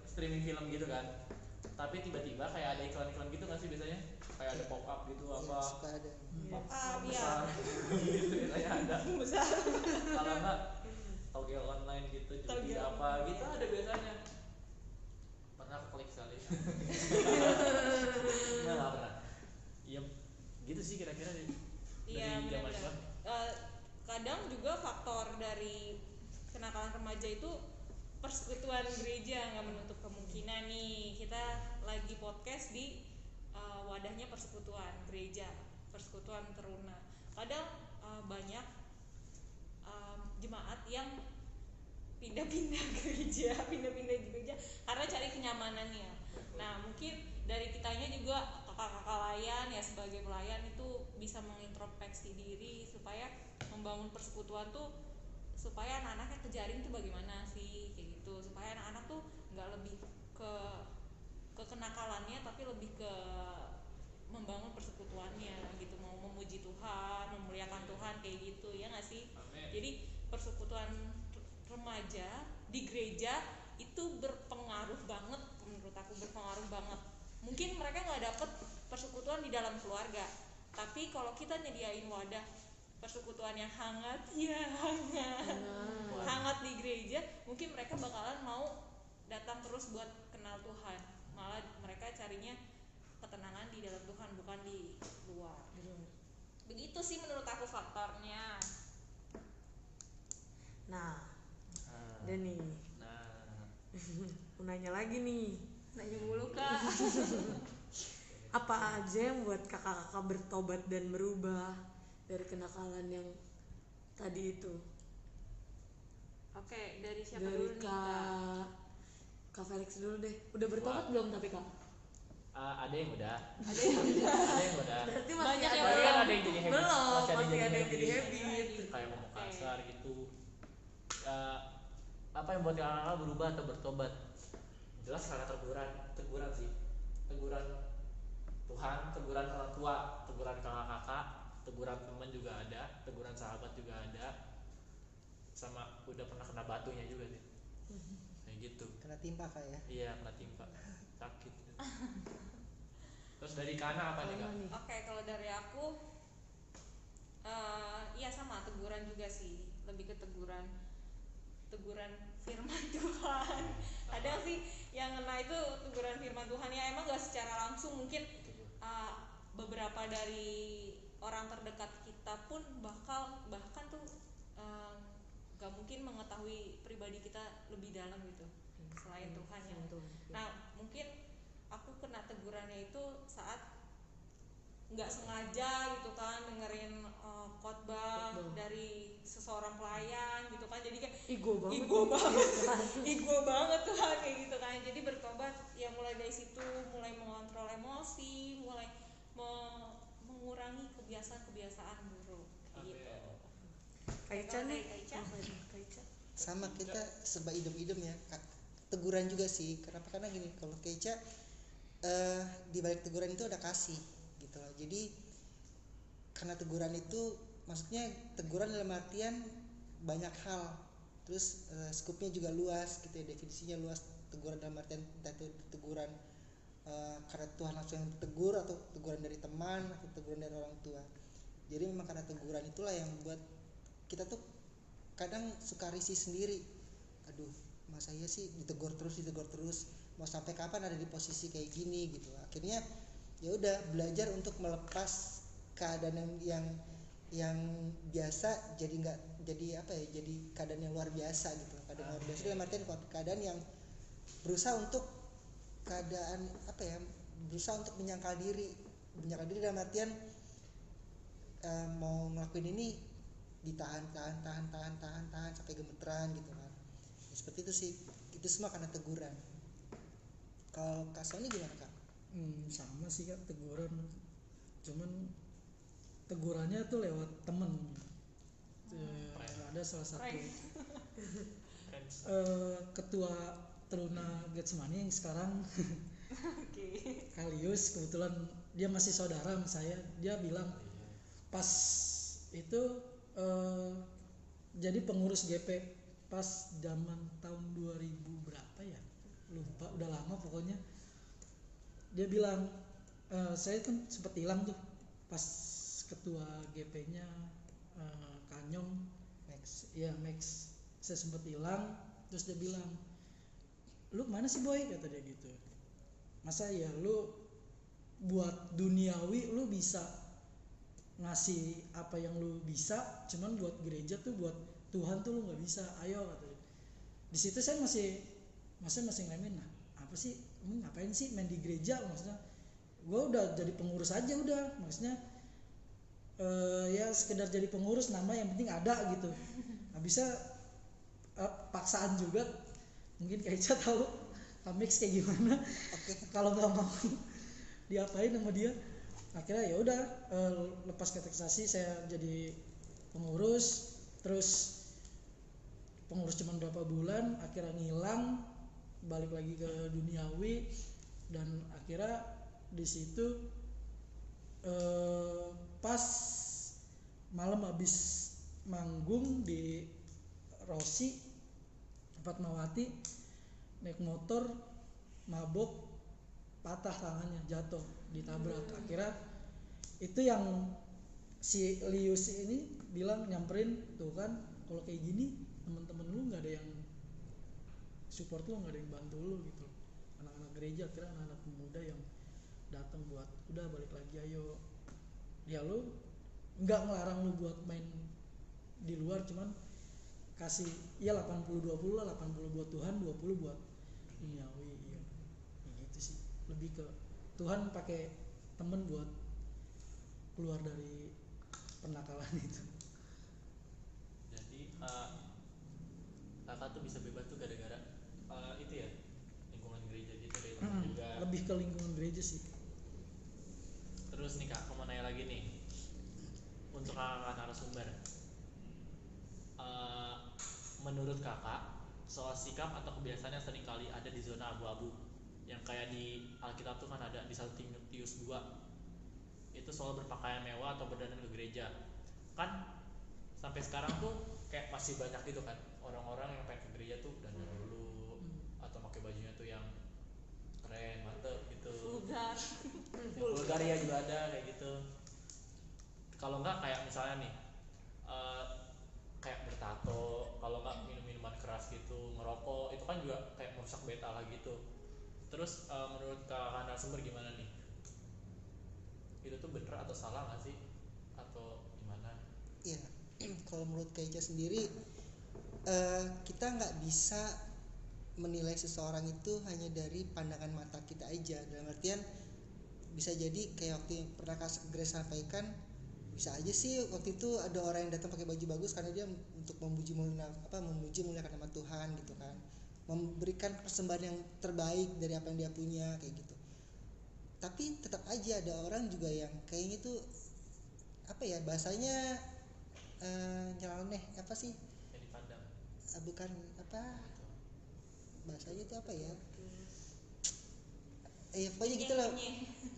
streaming film gitu kan, tapi tiba-tiba kayak ada iklan-iklan gitu nggak sih biasanya, kayak ada pop up gitu apa Suka ada. besar gitu biasanya ada Besar. kalau nggak togel online gitu jadi Togel apa gitu ada biasanya. Pernah klik sekali nggak pernah. Iya gitu sih kira-kira deh Iya, dari zaman benar-benar. gua. Kadang juga faktor dari kenakalan remaja itu persekutuan gereja, nggak menutup kemungkinan nih. Kita lagi podcast di wadahnya persekutuan gereja, persekutuan teruna. Kadang banyak jemaat yang pindah-pindah gereja karena cari kenyamanannya. Nah, mungkin dari kitanya juga kakak-kakak layan ya sebagai pelayan itu bisa mengintrospeksi diri supaya membangun persekutuan tuh, supaya anak-anaknya kejaring tuh bagaimana sih kayak gitu, supaya anak-anak tuh nggak lebih ke kenakalannya tapi lebih ke membangun persekutuannya gitu, mau memuji Tuhan, memuliakan Tuhan kayak gitu ya nggak sih. Amen. Jadi persekutuan remaja di gereja itu berpengaruh banget, menurut aku berpengaruh banget. Mungkin mereka nggak dapet persekutuan di dalam keluarga, tapi kalau kita nyediain wadah persekutuan yang hangat hangat di gereja, mungkin mereka bakalan mau datang terus buat kenal Tuhan. Malah mereka carinya ketenangan di dalam Tuhan, bukan di luar. Begitu sih menurut aku faktornya. Nah, dan nih mau nanya lagi nih, Nanya mulu kak. apa aja yang buat kakak-kakak bertobat dan berubah dari kenakalan yang tadi itu? Oke, dari siapa Dari dulu nih kak? Kak Felix dulu deh. Udah bertobat belum tapi kak? Ada yang udah Ada yang ada yang udah Berarti Banyak masih yang tapi ada kan ada yang jadi habit, belum, masih masih ada yang jadi habit. habit. Kayak ngomong kasar gitu. Apa yang buat kakak berubah atau bertobat? Jelas karena teguran sih, teguran Tuhan, teguran orang tua, teguran kakak-kakak, teguran teman juga ada, teguran sahabat juga ada, sama udah pernah kena batunya juga sih, kayak gitu. Kena timpa Kak ya. Iya, kena timpa, sakit. Terus dari Kana apa nih kak? Oke, kalau dari aku iya sama, teguran juga sih, lebih ke teguran firman Tuhan. Ada sih yang kena itu teguran firman Tuhan ya, emang gak secara langsung, mungkin beberapa dari orang terdekat kita pun bahkan tuh nggak mungkin mengetahui pribadi kita lebih dalam gitu selain Tuhan ya. Nah mungkin aku kena tegurannya itu saat nggak sengaja gitu kan dengerin khotbah dari seseorang pelayan gitu kan, jadi kayak Ego banget. ego banget tuh kayak gitu kan. Jadi bertobat ya mulai dari situ, mulai mengontrol emosi, mulai mengurangi kebiasaan-kebiasaan buruk gitu. Kaica nih. Kaica. Sama kita serba idem-idem ya Kak. Teguran juga sih, kenapa? Karena gini, kalau Keica di balik teguran itu ada kasih gitu loh. Jadi karena teguran itu, maksudnya teguran dalam artian banyak hal, terus skupnya juga luas gitu ya, definisinya luas. Teguran dalam artian entah itu teguran karena Tuhan langsung yang tegur, atau teguran dari teman, atau teguran dari orang tua. Jadi memang karena teguran itulah yang membuat kita tuh kadang suka risih sendiri. Aduh, masa iya sih ditegur terus, mau sampai kapan ada di posisi kayak gini gitu. Akhirnya ya udah belajar untuk melepas keadaan yang biasa jadi nggak jadi apa ya, jadi keadaan yang luar biasa gitu. Keadaan luar biasa dalam artian keadaan yang berusaha untuk keadaan apa ya, berusaha untuk menyangkal diri dalam artian mau ngelakuin ini ditahan sampai gemeteran gitu kan. Ya, seperti itu sih, itu semua karena teguran. Kalau Kak Sony gimana Kak? Sama sih Kak, teguran, cuman tegurannya tuh lewat temen. Ada salah satu ketua Teruna Getsemani yang sekarang Kalius, kebetulan dia masih saudara sama saya. Dia bilang pas itu jadi pengurus GP pas zaman tahun 2000 berapa ya, lupa, udah lama pokoknya. Dia bilang saya kan sempat hilang tuh pas ketua GP-nya Kanyong Max, ya Max, saya sempat hilang. Terus dia bilang, lu mana sih boy, kata dia gitu. Masa ya lu buat duniawi lu bisa ngasih apa yang lu bisa, cuman buat gereja tuh, buat Tuhan tuh lu nggak bisa, ayo, kata dia. Di situ saya masih ngelamin, nah apa sih, ngapain sih main di gereja, maksudnya gue udah jadi pengurus aja udah, maksudnya ya sekedar jadi pengurus, nama yang penting ada gitu. Nggak bisa paksaan juga. Mungkin Kaica tahu Amix kayak gimana. Kalau nggak mau diapain sama dia, akhirnya ya udah lepas kategorisasi, saya jadi pengurus. Terus pengurus cuma berapa bulan, akhirnya ngilang, balik lagi ke duniawi. Dan akhirnya di situ pas malam habis manggung di Rossi Fatmawati, naik motor mabok, patah tangannya, jatuh, ditabrak. Akhirnya itu yang si Lius ini bilang, nyamperin, tuh kan kalau kayak gini temen-temen lu nggak ada yang support lu, nggak ada yang bantu lu gitu. Anak-anak gereja, akhirnya anak-anak muda yang datang buat udah balik lagi, ayo. Ya lu nggak ngelarang lu buat main di luar, cuman kasih ya 80-20 lah, 80 buat Tuhan, 20 buat duniawi. Iya, gitu sih, lebih ke Tuhan pakai temen buat keluar dari penakalan itu. Jadi kakak tuh bisa bebas tuh gara-gara itu ya, lingkungan gereja gitu deh, juga. Lebih ke lingkungan gereja sih. Terus nih Kak, aku mau nanya lagi nih untuk kakak narasumber. Menurut kakak, soal sikap atau kebiasaan yang sering kali ada di zona abu-abu, yang kayak di Alkitab tuh kan ada di 1 Timotius 2, itu soal berpakaian mewah atau berdandan ke gereja. Kan sampai sekarang tuh kayak masih banyak gitu kan orang-orang yang pengen ke gereja tuh dandan dulu, atau pakai bajunya tuh yang keren, mantep gitu. Vulgar ya juga ada kayak gitu. Kalau enggak kayak misalnya nih kayak bertato, kalau enggak minum-minuman keras gitu, ngerokok, itu kan juga kayak merusak bait Allah gitu. Terus menurut kakak narasumber gimana nih? Itu tuh bener atau salah nggak sih? Atau gimana? Iya, kalau menurut Keica sendiri kita nggak bisa menilai seseorang itu hanya dari pandangan mata kita aja. Dalam artian bisa jadi kayak waktu yang pernah Kak Grace sampaikan, bisa aja sih waktu itu ada orang yang datang pakai baju bagus karena dia untuk memuji muliakan nama Tuhan gitu kan, memberikan persembahan yang terbaik dari apa yang dia punya kayak gitu. Tapi tetap aja ada orang juga yang kayaknya tuh apa ya bahasanya, nyeleneh apa sih, yang dipandang bukan apa bahasanya itu apa ya, pokoknya gitu lah,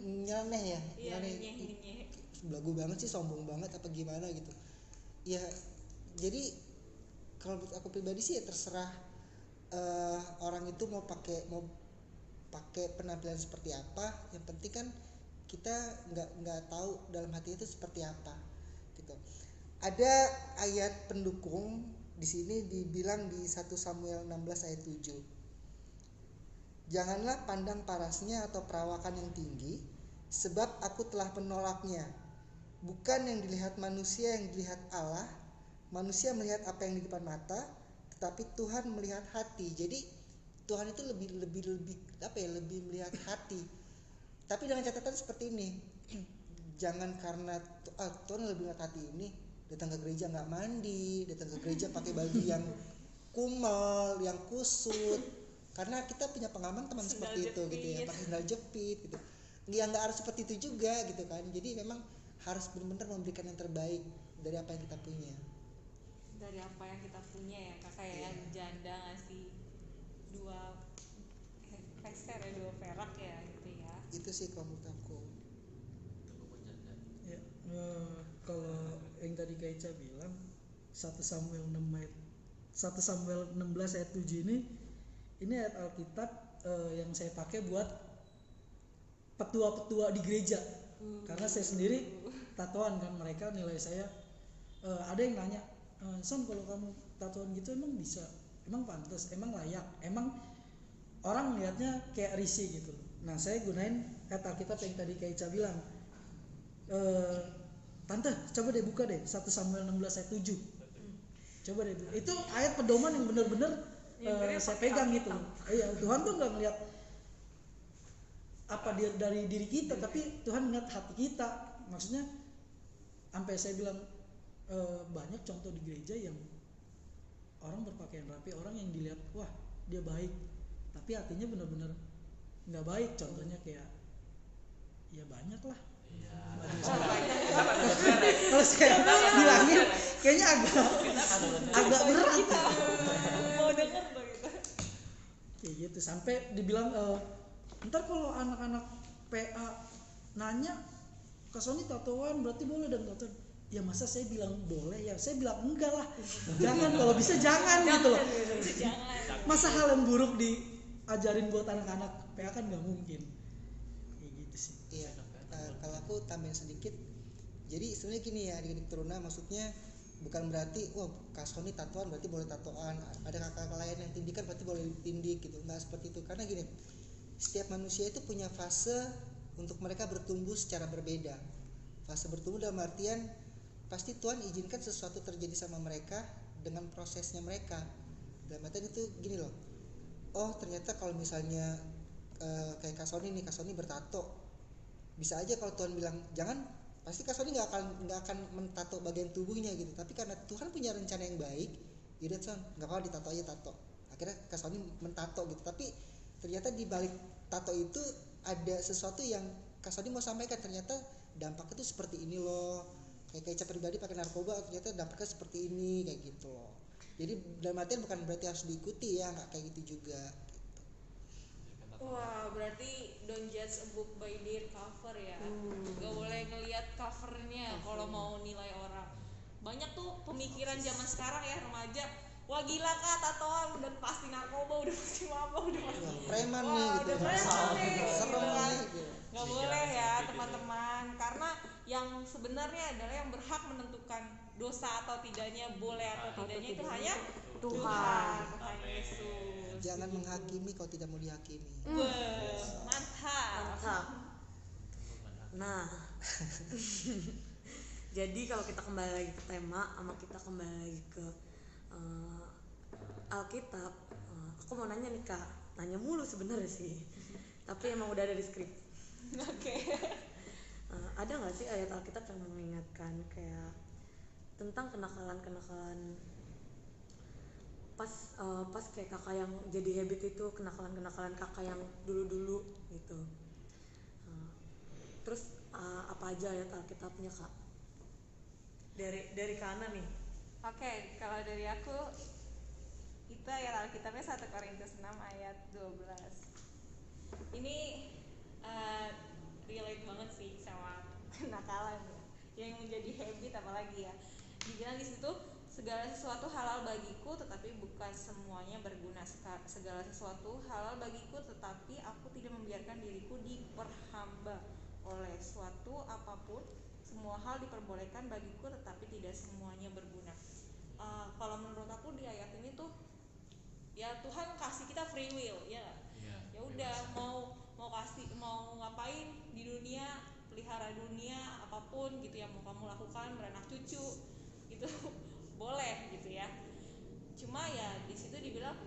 nyeleneh ya, Iya, nyeleneh. nyeh. Belagu banget sih, sombong banget apa gimana gitu ya. Jadi kalau menurut aku pribadi sih ya terserah orang itu mau pakai penampilan seperti apa. Yang penting kan kita nggak tahu dalam hati itu seperti apa gitu. Ada ayat pendukung di sini dibilang di 1 Samuel 16 ayat 7. Janganlah pandang parasnya atau perawakan yang tinggi, sebab aku telah menolaknya. Bukan yang dilihat manusia yang dilihat Allah. Manusia melihat apa yang di depan mata, tetapi Tuhan melihat hati. Jadi Tuhan itu lebih melihat hati. Tapi dengan catatan seperti ini, jangan karena Tuhan lebih melihat hati ini, datang ke gereja nggak mandi, datang ke gereja pakai baju yang kumel, yang kusut. Karena kita punya pengalaman teman seperti itu gitu ya, pakai sandal jepit gitu. Nggak harus seperti itu juga gitu kan. Jadi memang harus benar-benar memberikan yang terbaik dari apa yang kita punya. Dari apa yang kita punya ya kakak ya, yang janda ngasih 2 peser ya, 2 perak ya gitu ya. Itu sih kalau menurut aku. itu buat janda. Ya, kalau yang tadi Kak Ica bilang 1 Samuel 16 ayat 7 ini ayat Alkitab yang saya pakai buat petua-petua di gereja. Karena saya sendiri tatoan kan, mereka nilai saya, ada yang nanya, Son kalau kamu tatoan gitu emang bisa, emang pantas, emang layak, emang orang melihatnya kayak risih gitu. Nah saya gunain ayat Alkitab yang tadi Kak Ica bilang, Tante coba deh buka deh 1 Samuel 16 ayat 7. Coba deh, itu ayat pedoman yang benar-benar saya pegang gitu. Iya, Tuhan tuh nggak ngeliat apa dari diri kita, tapi Tuhan ngeliat hati kita. Maksudnya sampai saya bilang banyak contoh di gereja yang orang berpakaian rapi, orang yang dilihat wah dia baik, tapi hatinya benar-benar nggak baik. Contohnya kayak ya banyak lah. Kalau saya bilangnya kayaknya agak berat. Mau denger tuh gitu. Kayak gitu sampai dibilang ntar kalau anak-anak PA nanya Kak Sony tatoan berarti boleh dan tatoan. Ya masa saya bilang boleh ya, saya bilang enggak lah, jangan, kalau bisa jangan gitu loh. Masa hal yang buruk diajarin buat anak-anak PA kan nggak mungkin. Kayak gitu sih. Iya, kalau aku tambahin sedikit. Jadi sebenarnya gini ya, adik-adik teruna, maksudnya bukan berarti Kak Sony tatoan berarti boleh tatoan, ada kakak lain yang tindikan berarti boleh tindik gitu. Nggak seperti itu. Karena gini, setiap manusia itu punya fase untuk mereka bertumbuh secara berbeda. Fase bertumbuh dalam artian pasti Tuhan izinkan sesuatu terjadi sama mereka dengan prosesnya mereka. Dalam artian itu gini loh, ternyata kalau misalnya kayak Kak Sony bertato, bisa aja kalau Tuhan bilang jangan, pasti Kak Sony nggak akan mentato bagian tubuhnya gitu. Tapi karena Tuhan punya rencana yang baik, yaudah Son, nggak apa-apa ditato aja tato. Akhirnya Kak Sony mentato gitu. Tapi ternyata di balik tato itu ada sesuatu yang Kak Sony mau sampaikan. Ternyata dampaknya tuh seperti ini loh. Kayak Ica pribadi pakai narkoba, ternyata dampaknya seperti ini kayak gitu loh. Jadi dalam artian bukan berarti harus diikuti ya, nggak kayak gitu juga. Wah, berarti don't judge a book by their cover ya. Gak boleh ngelihat covernya kalau mau nilai orang. Banyak tuh pemikiran zaman sekarang ya, remaja, wah gila Kak tatoan, udah pasti narkoba, udah pasti mabok, udah pasti Preman wah, nih gitu. udah preman nih gitu Serem kan. nih gitu. Gak boleh ya teman-teman, karena yang sebenarnya adalah yang berhak menentukan dosa atau tidaknya, boleh atau tidaknya itu hanya Tuhan Yesus. Jangan menghakimi kalau tidak mau dihakimi. Mantap. Nah, jadi kalau kita kembali lagi ke tema, sama kita kembali lagi ke Alkitab, aku mau nanya nih Kak, nanya mulu sebenarnya sih, tapi emang udah ada di skrip. Oke. Ada nggak sih ayat Alkitab yang mengingatkan kayak tentang kenakalan pas kayak kakak yang jadi habit itu, kenakalan kakak yang dulu gitu. Terus apa aja ayat Alkitabnya Kak? Dari Kana nih. Oke, kalau dari aku itu ayat Alkitabnya 1 Korintus 6 ayat 12. Ini relate banget sih sama kenakalan ya, yang menjadi habit apalagi ya. Dibilang di situ segala sesuatu halal bagiku tetapi bukan semuanya berguna. Segala sesuatu halal bagiku tetapi aku tidak membiarkan diriku diperhamba oleh suatu apapun. Semua hal diperbolehkan bagiku tetapi tidak semuanya berguna. Kalau menurut aku di ayat ini tuh ya Tuhan kasih kita free will ya. Ya udah mau kasih mau ngapain di dunia, pelihara dunia apapun gitu yang mau kamu lakukan, beranak cucu itu boleh gitu ya. Cuma ya di situ dibilang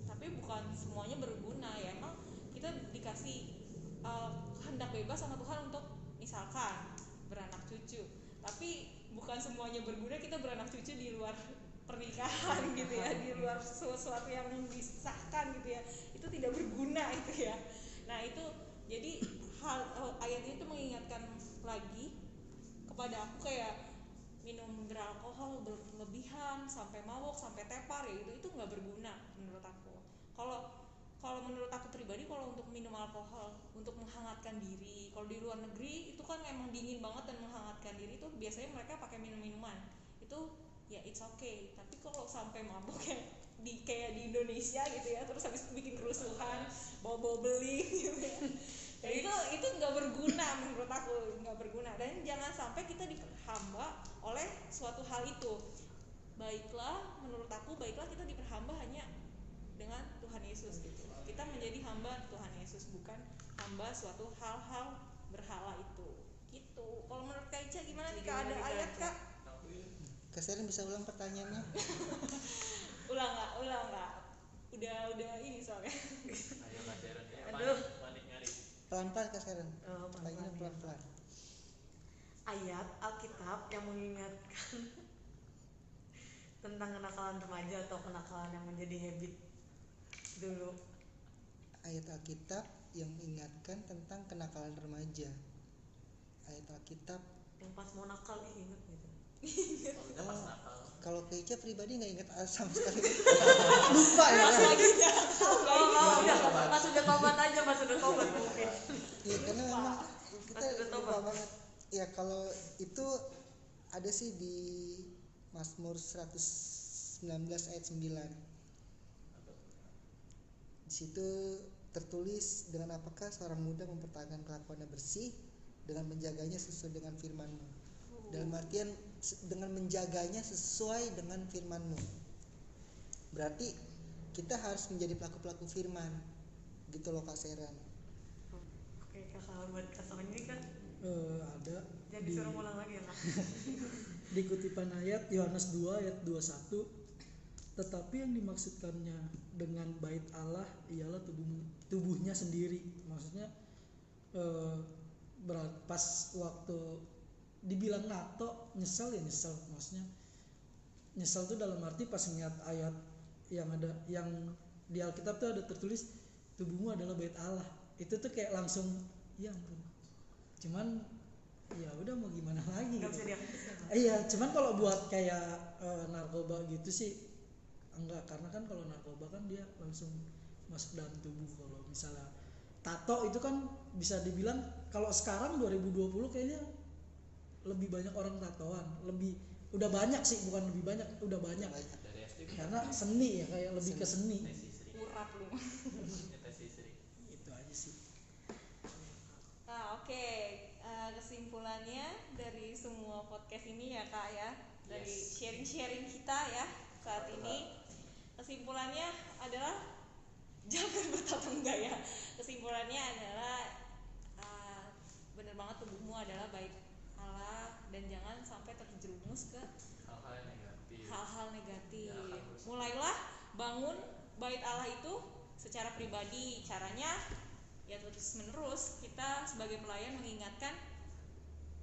tapi bukan semuanya berguna ya. Emang kita dikasih kehendak bebas sama Tuhan untuk misalkan beranak cucu, tapi bukan semuanya berguna kita beranak cucu di luar pernikahan gitu ya, di luar sesuatu yang disahkan gitu ya, itu tidak berguna itu ya. Nah itu jadi ayat ini tuh mengingatkan lagi kepada aku kayak minum beralkohol berlebihan sampai mabok sampai tepar ya itu nggak berguna menurut aku. Kalau menurut aku pribadi, kalau untuk minum alkohol untuk menghangatkan diri, kalau di luar negeri itu kan emang dingin banget dan menghangatkan diri itu biasanya mereka pakai minuman itu ya it's okay. Tapi kalau sampai mabok kayak di Indonesia gitu ya, terus habis bikin kerusuhan bawa beling gitu ya, itu nggak berguna menurut aku, nggak berguna. Dan jangan sampai kita diperhamba oleh suatu hal itu. Menurut aku baiklah kita diperhamba hanya dengan Tuhan Yesus gitu. Kita menjadi hamba Tuhan Yesus, bukan hamba suatu hal-hal berhala itu gitu. Kalau menurut Kak Ica gimana nih Kak, ada ayat Kak? Kak Seren bisa ulang pertanyaannya? ulang nggak udah ini soalnya. Ayo Kak Sharon ya. Aduh. Panik nyari. Pelan-pelan Kak Seren. Pelan-pelan ya. Pelan-pelan. Ayat Alkitab yang mengingatkan tentang kenakalan remaja atau kenakalan yang menjadi habit dulu. Ayat Alkitab yang mengingatkan tentang kenakalan remaja. Ayat Alkitab Yang pas mau nakal inget gitu. Kalau kita pas nakal. kalau Keica pribadi nggak ingat sama sekali. Lupa ya. Pas udah tobat aja, pas udah tobat mungkin. Iya karena memang kita Pas udah lupa tobat. banget. Ya kalau itu ada sih di Mazmur 119 ayat 9. Di situ tertulis, dengan apakah seorang muda mempertahankan kelakuannya bersih dengan menjaganya sesuai dengan firman-Mu. Dalam artian dengan menjaganya sesuai dengan firman-Mu. Berarti kita harus menjadi pelaku-pelaku firman. Gitu loh Kak Seren. Oke, kalau buat Kak Sony kan Ada jangan di, disuruh ulang lagi ya Kak. di kutipan ayat Yohanes 2 ayat 21, tetapi yang dimaksudkannya dengan bait Allah ialah tubuhnya sendiri. Maksudnya pas waktu dibilang nato nyesel ya nyesel, maksudnya nyesel tuh dalam arti pas ngeliat ayat yang ada yang di Alkitab tuh ada tertulis tubuhmu adalah bait Allah, itu tuh kayak langsung ya ampun. Cuman ya udah mau gimana lagi Nggak gitu. bisa dihapus ya Kak. Iya, cuman kalau buat kayak narkoba gitu sih enggak, karena kan kalau narkoba kan dia langsung masuk dalam tubuh. Kalau misalnya tato itu kan bisa dibilang kalau sekarang 2020 kayaknya lebih banyak orang tatoan, udah banyak sih, bukan lebih banyak, udah banyak. Dari SD Karena seni ya, kayak lebih ke seni. Tesi Sri. Urap lu. Tesi Sri. Itu aja sih. Nah, oke. Kesimpulannya dari semua podcast ini ya Kak ya, dari Yes. sharing-sharing kita ya saat ini, kesimpulannya adalah jangan bertapa enggak ya. Kesimpulannya adalah benar banget tubuhmu adalah bait Allah dan jangan sampai terjerumus ke Hal-hal yang negatif. hal-hal negatif. Ya, harus. Mulailah bangun bait Allah itu secara pribadi. Caranya ya terus menerus kita sebagai pelayan mengingatkan,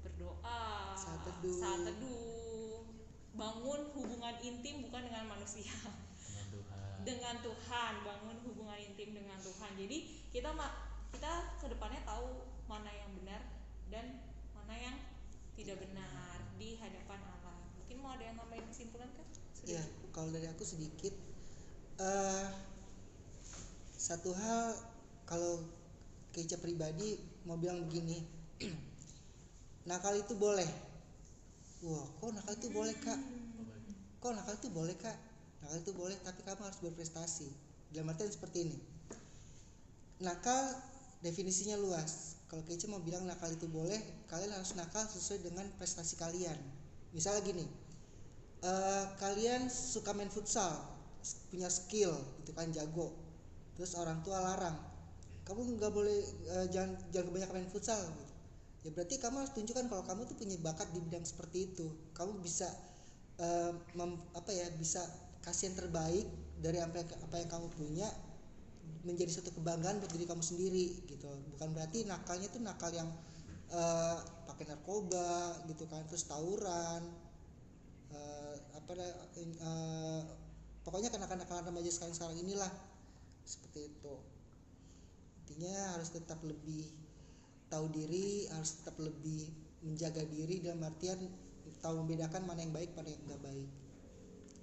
berdoa, Saat teduh. bangun hubungan intim bukan dengan manusia, dengan Tuhan, bangun hubungan intim dengan Tuhan. Jadi kita kedepannya tahu mana yang benar dan mana yang tidak benar di hadapan Allah. Mungkin mau ada yang nambahin kesimpulan kan? Ya, kalau dari aku sedikit, satu hal, kalau Keica pribadi mau bilang begini, nakal itu boleh. Wah, kok nakal itu boleh kak? Kok nakal itu boleh kak? Nakal itu boleh, tapi kamu harus berprestasi. Dalam artian seperti ini. Nakal definisinya luas. Kalau Keica mau bilang nakal itu boleh, kalian harus nakal sesuai dengan prestasi kalian. Misalnya gini, kalian suka main futsal, punya skill, itu kan jago. Terus orang tua larang, kamu nggak boleh, jangan kebanyakan main futsal. Gitu. Ya berarti kamu harus tunjukkan kalau kamu tuh punya bakat di bidang seperti itu. Kamu bisa bisa kasih yang terbaik dari apa yang kamu punya, menjadi suatu kebanggaan buat diri kamu sendiri gitu. Bukan berarti nakalnya tuh nakal yang pakai narkoba gitu kan, terus tawuran, pokoknya kenakalan remaja sekarang inilah seperti itu. Intinya harus tetap lebih tahu diri, harus tetap lebih menjaga diri, dalam artian tahu membedakan mana yang baik mana yang enggak baik.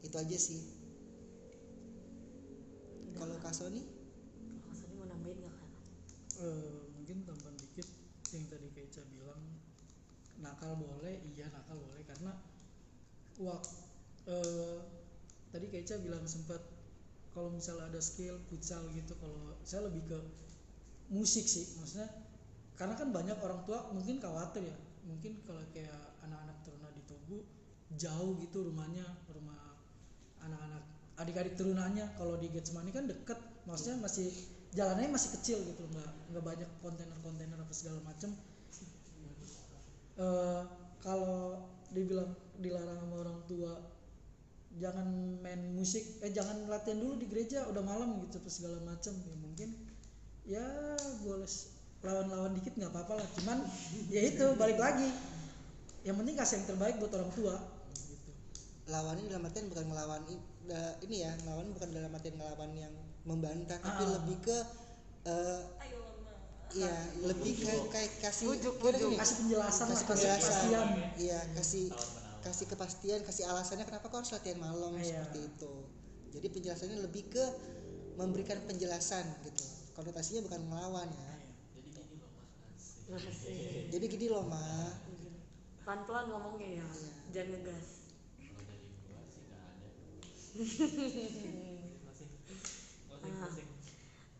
Itu aja sih. Kalau Kak Sony? Kalau Sony mau nambahin nggak kan? Mungkin tambahan dikit yang tadi Keica bilang, nakal boleh, iya nakal boleh karena tadi Keica bilang sempat kalau misalnya ada skill futsal gitu, kalau saya lebih ke musik sih, maksudnya karena kan banyak orang tua mungkin khawatir ya, mungkin kalau kayak anak-anak turunan di Tugu jauh gitu rumah anak-anak adik-adik turunannya, kalau di Getsemani kan deket, maksudnya masih jalannya masih kecil gitu, nggak banyak kontainer apa segala macem. Kalau dibilang dilarang sama orang tua jangan main musik, jangan latihan dulu di gereja udah malam gitu apa segala macem, ya mungkin ya boleh lawan dikit nggak apa-apa lah, cuman ya itu balik lagi, yang penting kasih yang terbaik buat orang tua gitu. Lawannya dalam artian bukan ngelawan ini ya, ngelawan bukan dalam artian ngelawan yang membantah, tapi lebih ke Ayo mama. iya, lebih kayak kasih Kasih penjelasan, kasih kasih kepastian. Iya, kasih kepastian, kasih alasannya kenapa kau harus latihan malam seperti itu. Jadi penjelasannya lebih ke memberikan penjelasan gitu. Konotasinya bukan melawan ya. Jadi gini loh Ma. Pelan-pelan ngomongnya ya, jangan ngegas.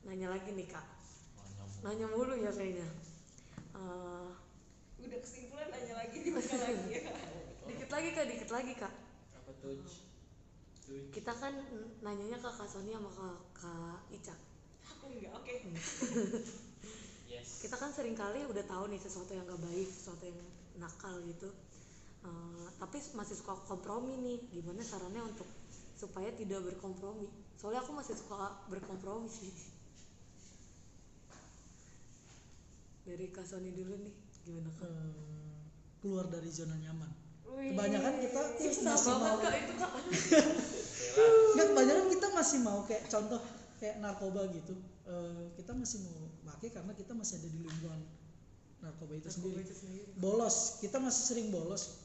Nanya lagi nih kak, nanya mulu ya kayaknya. Udah kesimpulan nanya lagi ya. Dikit lagi kak. Apa tuh? Kita kan nanyanya ke Kak Sony sama Kak Ica. Aku enggak, oke. Yes. Kita kan sering kali udah tahu nih sesuatu yang gak baik, sesuatu yang nakal gitu. Tapi masih suka kompromi nih. Gimana caranya untuk supaya tidak berkompromi? Soalnya aku masih suka berkompromi sih. Dari Kak Sony dulu nih, gimana Kak? Keluar dari zona nyaman. Kebanyakan kita Susah masih banget mau Kak itu Kak. nggak, kebanyakan kita masih mau kayak contoh kayak narkoba gitu. Kita masih mau pakai karena kita masih ada di lingkungan narkoba itu sendiri. Bolos, kita masih sering bolos.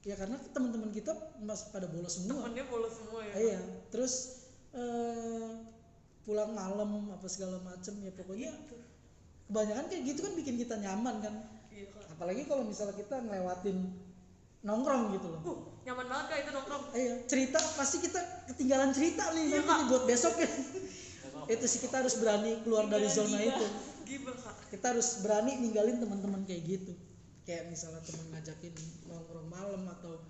Ya karena teman-teman kita masih pada bolos semua. Temennya bolos semua ya. Iya, terus pulang malam apa segala macem, ya pokoknya kebanyakan kayak gitu kan bikin kita nyaman kan. Iya Kak. Apalagi kalau misalnya kita ngelewatin nongkrong gitu loh. Nyaman banget Kak itu nongkrong. Iya, cerita pasti kita ketinggalan cerita nih nanti nih buat besok ya. Itu sih kita harus berani keluar dari zona itu. Gibah Kak. Kita harus berani ninggalin teman-teman kayak gitu. Kayak misalnya teman ngajakin nongkrong malam atau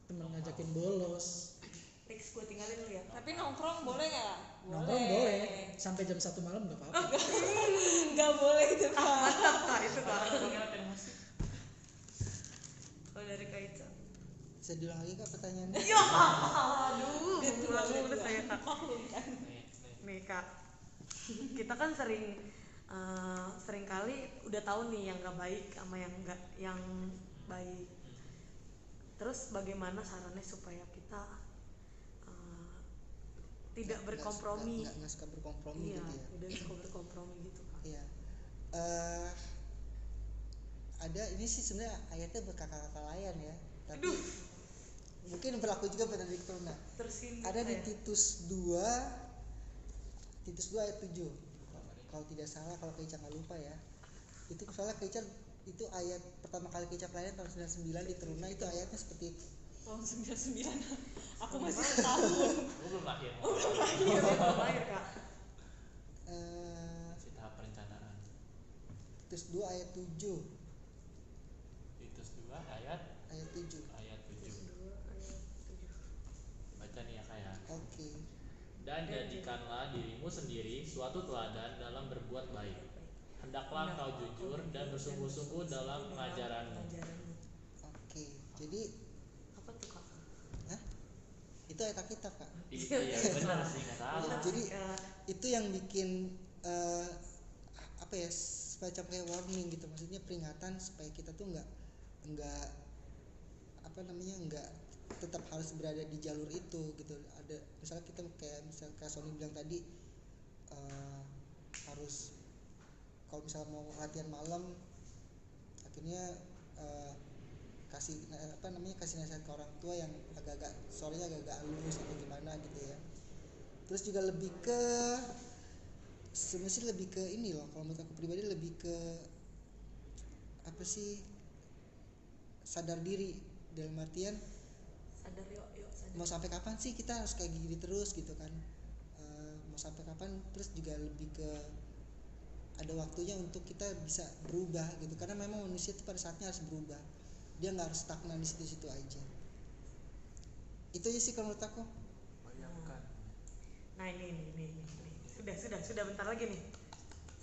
teman ngajakin bolos. Next gue tinggalin lu ya. Tapi nongkrong boleh nggak? Nongkrong boleh sampai jam 1 malam nggak apa-apa. Nggak boleh itu Kak. Mantap Kak itu Kak. Kalau dari Kak Ica. Bisa diulang lagi kak pertanyaannya? Ya, aduh, mengulang-ulang saya kak. Nih kak, kita kan sering kali udah tahu nih yang nggak baik sama yang baik. Terus bagaimana sarannya supaya kita tidak berkompromi? Nggak suka berkompromi Iya, gitu ya. tidak suka berkompromi gitu kak. Iya. Ada ini sih sebenarnya ayatnya berkata-kata layan ya, tapi mungkin berlaku juga pada diri Corona. Tersinggung Ada di saya. Titus 2 ayat 7. Kalau tidak salah, kalau Keica nggak lupa ya. Itu soalnya Keica itu ayat pertama kali Keica pelayanan tahun 99 di Teruna, itu ayatnya seperti itu. Tahun 99 aku masih setahun. Gue belum lahir. Iya, belum lahir kak. Masih tahap perencanaan. Titus 2 ayat 7. Titus 2 ayat Ayat 7. 7. Baca nih ya kayak. Oke. Dan jadikanlah dirimu sendiri suatu teladan dalam berbuat baik. Hendaklah kau jujur dan bersungguh-sungguh dalam pengajaranmu. Oke. Jadi Apa tuh kak? itu ayat Alkitab kak. Iya benar sih, nggak salah. Jadi itu yang bikin apa ya, semacam kayak warning gitu, maksudnya peringatan supaya kita tuh nggak apa namanya, nggak tetap harus berada di jalur itu gitu. Ada misalnya kita kayak Sony bilang tadi, harus kalau misalnya mau latihan malam akhirnya kasih nasihat ke orang tua yang agak-agak suaranya agak-agak halus atau gimana gitu ya. Terus juga lebih ke sebenarnya lebih ke ini loh, kalau menurut aku pribadi lebih ke apa sih, sadar diri, dalam artian Sadar yuk sadar. mau sampai kapan sih kita harus kayak gini terus gitu kan. Mau sampai kapan, terus juga lebih ke ada waktunya untuk kita bisa berubah gitu, karena memang manusia itu pada saatnya harus berubah, dia nggak harus stagnan di situ-situ aja. Itu aja sih kalau menurut aku. Bayangkan. Nah ini. Sudah bentar lagi nih.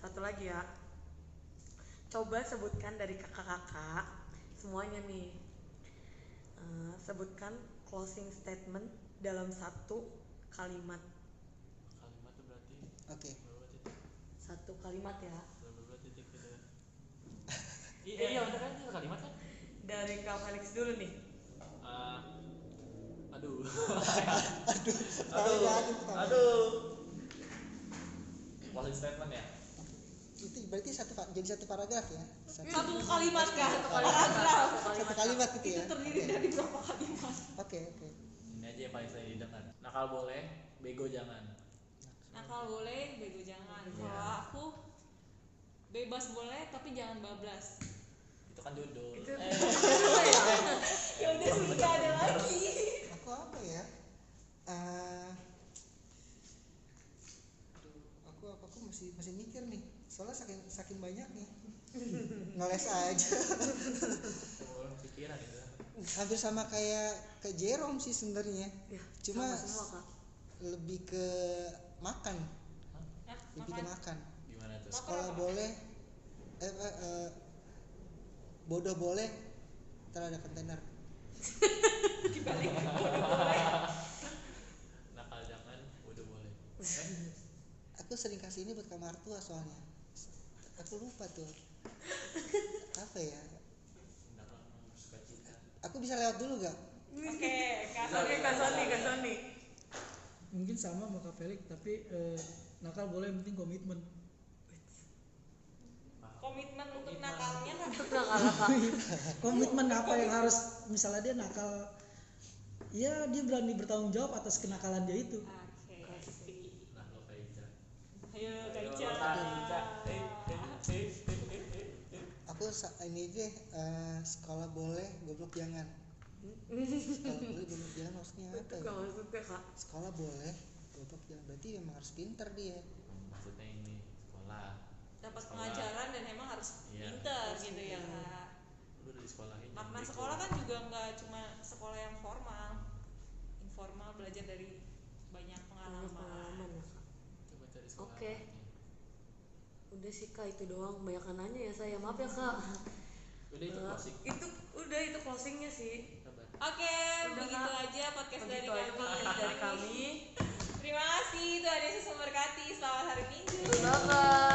Satu lagi ya. Coba sebutkan dari kakak-kakak semuanya nih. Sebutkan closing statement dalam satu kalimat. Kalimat itu berarti Oke. berapa titik? Satu kalimat ya. Berapa titik gitu kan? Iya benar kan, itu kalimat kan? Dari Kak Felix dulu nih. Aduh. Aduh. Closing statement ya. Itu berarti jadi satu paragraf ya. Satu kalimat kah? Satu kalimat gitu ya. Itu terdiri dari berapa kalimat? Oke. Ini aja yang paling sering didengar. Nakal boleh, bego jangan. Nakal boleh, bego jangan. Kalau aku bebas boleh tapi jangan bablas. Itu kan judul. Itu Ya udah sih, nggak ada lagi. Aku apa ya? Aku masih mikir nih. Soalnya saking banyak nih. Ngeles aja. Orang pikiran itu. Hampir sama kayak ke Jerome sih sebenarnya. ya, Cuma sama semua kak. lebih ke makan. Nah, Lebih ke makan. Gimana tuh? Sekolah boleh, bodoh boleh, ntar ada kontainer. Nakal jangan, udah boleh. Aku sering kasih ini buat kamar tua soalnya. Aku lupa tuh. Apa ya? Nakal suka cita. Aku bisa lewat dulu gak? Oke, Kak Sony. Mungkin sama Kak Felix, tapi nakal boleh, yang penting komitmen. komitmen untuk nakalnya kan? Komitmen apa yang harus, misalnya dia nakal, ya dia berani bertanggung jawab atas kenakalan dia itu. Oke, Nah lo kayak Ica. ayo Kak Ica. Aku ini aja, sekolah boleh, goblok jangan. Sekolah boleh, goblok jangan maksudnya apa Itu ya? gak maksudnya kak. Sekolah boleh, goblok jangan, berarti memang harus pinter dia. Maksudnya ini sekolah. Dapat pengajaran dan emang harus Iya. pinter gitu ya Kak. Lu udah di sekolahin. Makna jadi sekolah gua. kan juga nggak cuma sekolah yang formal, informal, belajar dari banyak Pengalaman pengalaman. ya kak. Coba cari sekolah. Oke. lainnya. Udah sih kak, itu doang. Kebanyakan nanya ya saya, maaf ya kak. Udah itu closing. Itu udah, itu closingnya sih. Sabar. Oke, begitu aja podcast dari Begitu aja podcast dari kami. Terima kasih, Tuhan Yesus memberkati. Selamat hari Minggu. Bye bye.